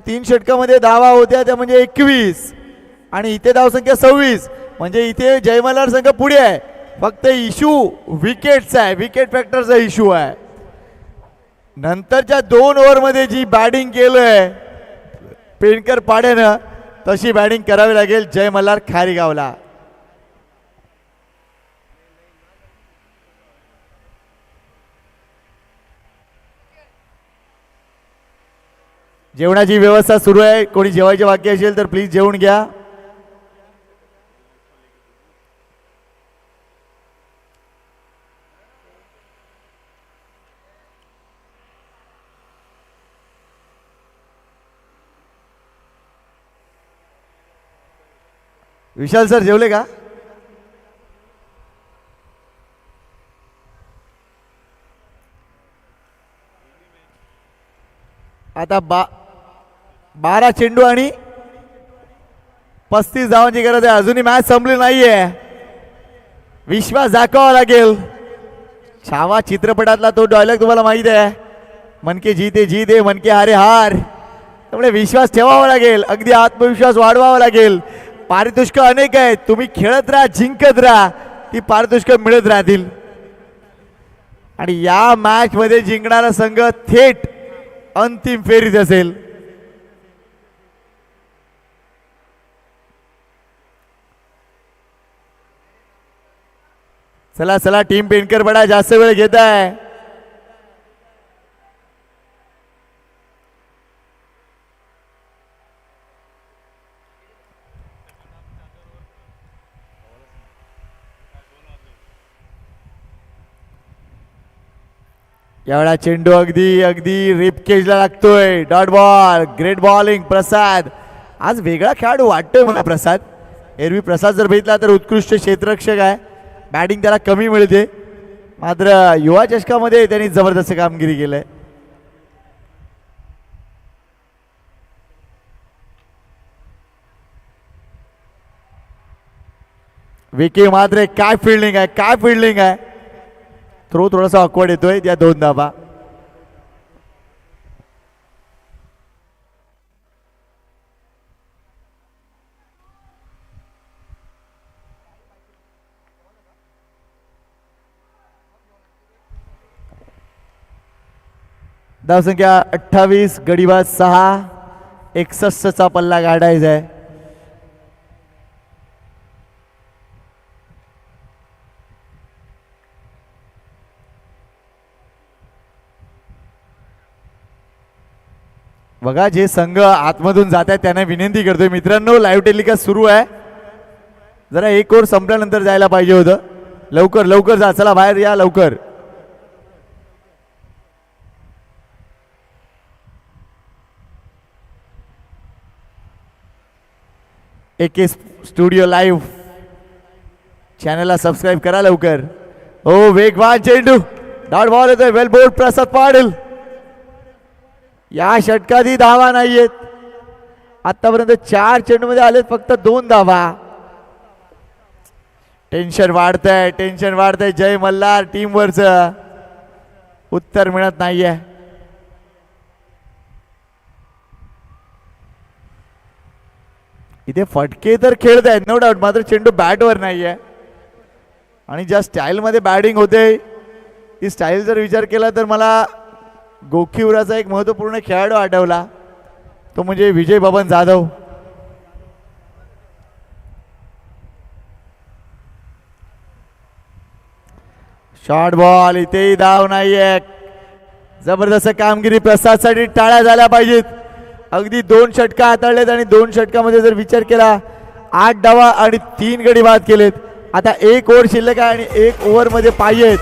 A: तीन षटकामध्ये धावा होत्या त्या म्हणजे 21 आणि इथे धावसंख्या 26. म्हणजे इथे जय मल्हार संघ पुढे आहे. फक्त इश्यू विकेटचा आहे, विकेट फॅक्टरचा इश्यू आहे. नंतरच्या 2 ओव्हरमध्ये जी बॅटिंग केलंय पेणकर पाड्यानं तशी बॅटिंग करावी लागेल जय मल्हार खारीगावला. जेवणाची व्यवस्था सुरू आहे, कोणी जेवायचे बाकी असेल तर प्लीज जेवून घ्या. विशाल सर जेवले का? आता 12 चेंडू आणि 35 धावांची गरज आहे. अजूनही मॅच संपली नाहीये, विश्वास दाखवावा लागेल. छावा चित्रपटातला तो डायलॉग तुम्हाला माहित आहे, मन के जीते जीते मन के हारे हार. त्यामुळे विश्वास ठेवावा लागेल, अगदी आत्मविश्वास वाढवावा लागेल. पारितोषिक अनेक आहेत, तुम्ही खेळत राहा, जिंकत राहा, ती पारितोषिक मिळत राहतील. आणि या मॅच मध्ये जिंकणारा संघ थेट अंतिम फेरीत असेल. चला चला टीम पेणकर पडा, जास्त वेळ घेत आहे. यावेळा चेंडू अगदी अगदी रिपकेजला लागतोय. डॉट बॉल, ग्रेट बॉलिंग प्रसाद. आज वेगळा खेळाडू वाटतोय मला प्रसाद. एरवी प्रसाद जर बघितला तर उत्कृष्ट क्षेत्ररक्षक आहे, बॅटिंग त्याला कमी मिळते, मात्र युवा चषकामध्ये त्यांनी जबरदस्त कामगिरी केलंय. विकी मात्र काय फिल्डिंग आहे, काय फिल्डिंग आहे. थ्रो थोडासा ऑकवर्ड येतोय, त्या 2 धावा. धावसंख्या 28, गडीबाज 6, 61चा पल्ला गाठायचा आहे. बघा जे संघ आतमधून जात आहेत त्यांना विनंती करतोय मित्रांनो, लाईव्ह टेलिकास्ट सुरू आहे, जरा एक ओव्हर संपल्यानंतर जायला पाहिजे होतं. लवकर लवकर जा, चला बाहेर या लवकर. AK स्टुडिओ लाईव्ह चॅनलला सबस्क्राईब करा लवकर. ओ वेगवान चेंडू, डॉट बॉल येतोय, वेल बोल्ड प्रसाद पाटील. या षटकातही धावा नाहीयेत. आतापर्यंत 4 चेंडूमध्ये आलेत फक्त 2 धावा. टेन्शन वाढतंय जय मल्हार टीम वरच. उत्तर मिळत नाहीये. इथे फटके तर खेळत आहेत नो डाऊट, मात्र चेंडू बॅटवर नाहीये. आणि ज्या स्टाईलमध्ये बॅटिंग होते ती स्टाईल जर विचार केला तर मला गोखीवराचा एक महत्त्वपूर्ण खेळाडू आठवला, तो म्हणजे विजय बबन जाधव. शॉर्ट बॉल, इथेही धाव नाहीये. जबरदस्त कामगिरी प्रसादसाठी, टाळ्या झाल्या पाहिजेत. अगदी 2 षटका हाताळलेत आणि 2 षटकामध्ये जर विचार केला 8 धावा आणि 3 गडी बाद केलेत. आता 1 ओव्हर शिल्लक आहे आणि 1 ओव्हरमध्ये पाहिजेत.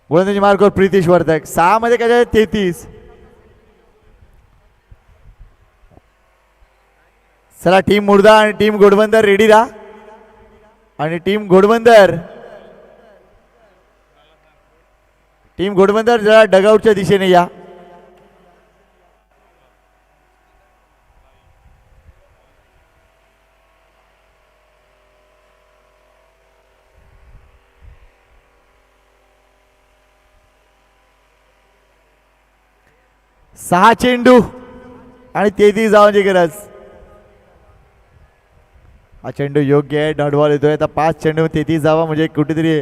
A: गोलंदाजी मार्कवर प्रितीश वर्धक. 6 मध्ये काय 33. चला टीम मुर्दा आणि टीम घोडबंदर रेडी राहा. आणि टीम घोडबंदर जरा डगआउटच्या दिशेने या. सहा चेंडू आणि 33 धावांची गरज. हा चेंडू योग्य आहे, डॉट बॉल येतोय. आता 5 चेंडू 33 धावा म्हणजे कुठेतरी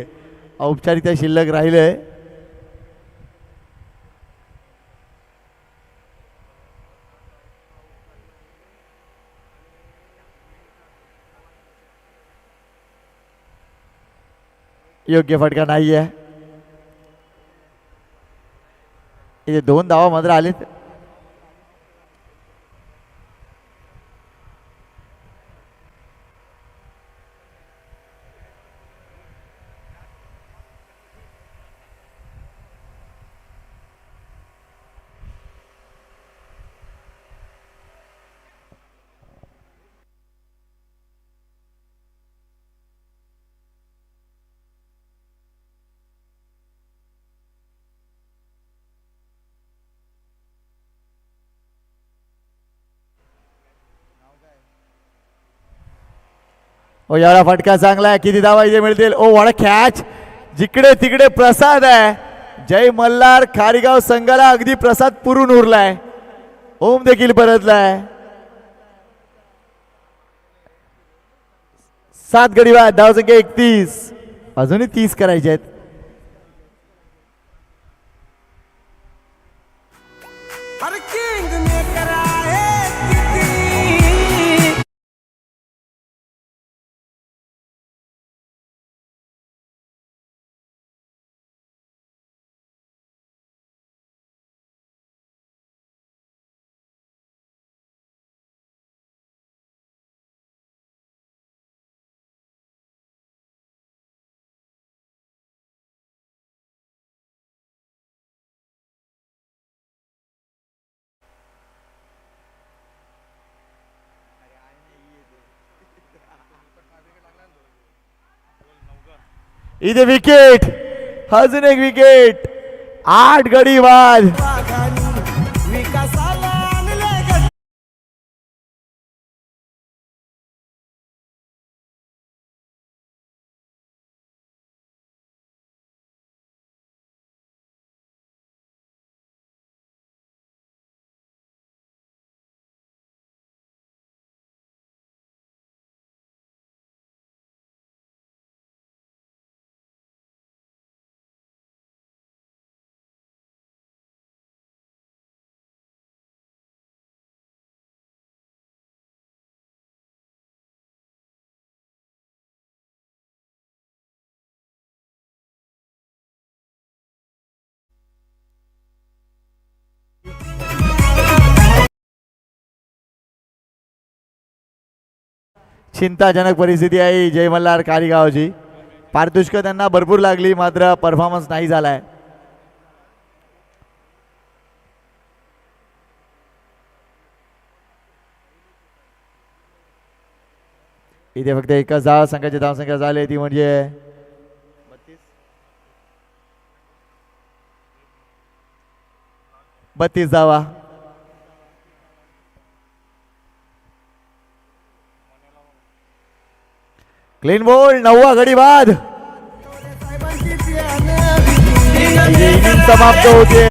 A: औपचारिकता शिल्लक राहिले. योग्य फटका नाहीये. इथे 2 धावा मात्र आलेत. ओ एवढा फटका चांगला आहे, किती धावा इथे मिळतील. ओ वाडा कॅच, जिकडे तिकडे प्रसाद आहे. जय मल्हार खारीगाव संघाला अगदी प्रसाद पुरून उरलाय. ओम देखील परतलाय. 7 गडी बाद, धाव संख्या 31. अजूनही 30 करायचे आहेत. इथे विकेट, अजून एक विकेट. 8 गडी बाद. चिंताजनक परिस्थिती आहे जय मल्हार कारीगावची. पारितोषिकं त्यांना भरपूर लागली मात्र परफॉर्मन्स नाही झालाय. इथे फक्त एकच धाव संघाची धावसंख्या झाली ती म्हणजे 32 धावा. क्लीन बोल्ड 9वा गडी बाद समाप्त होते.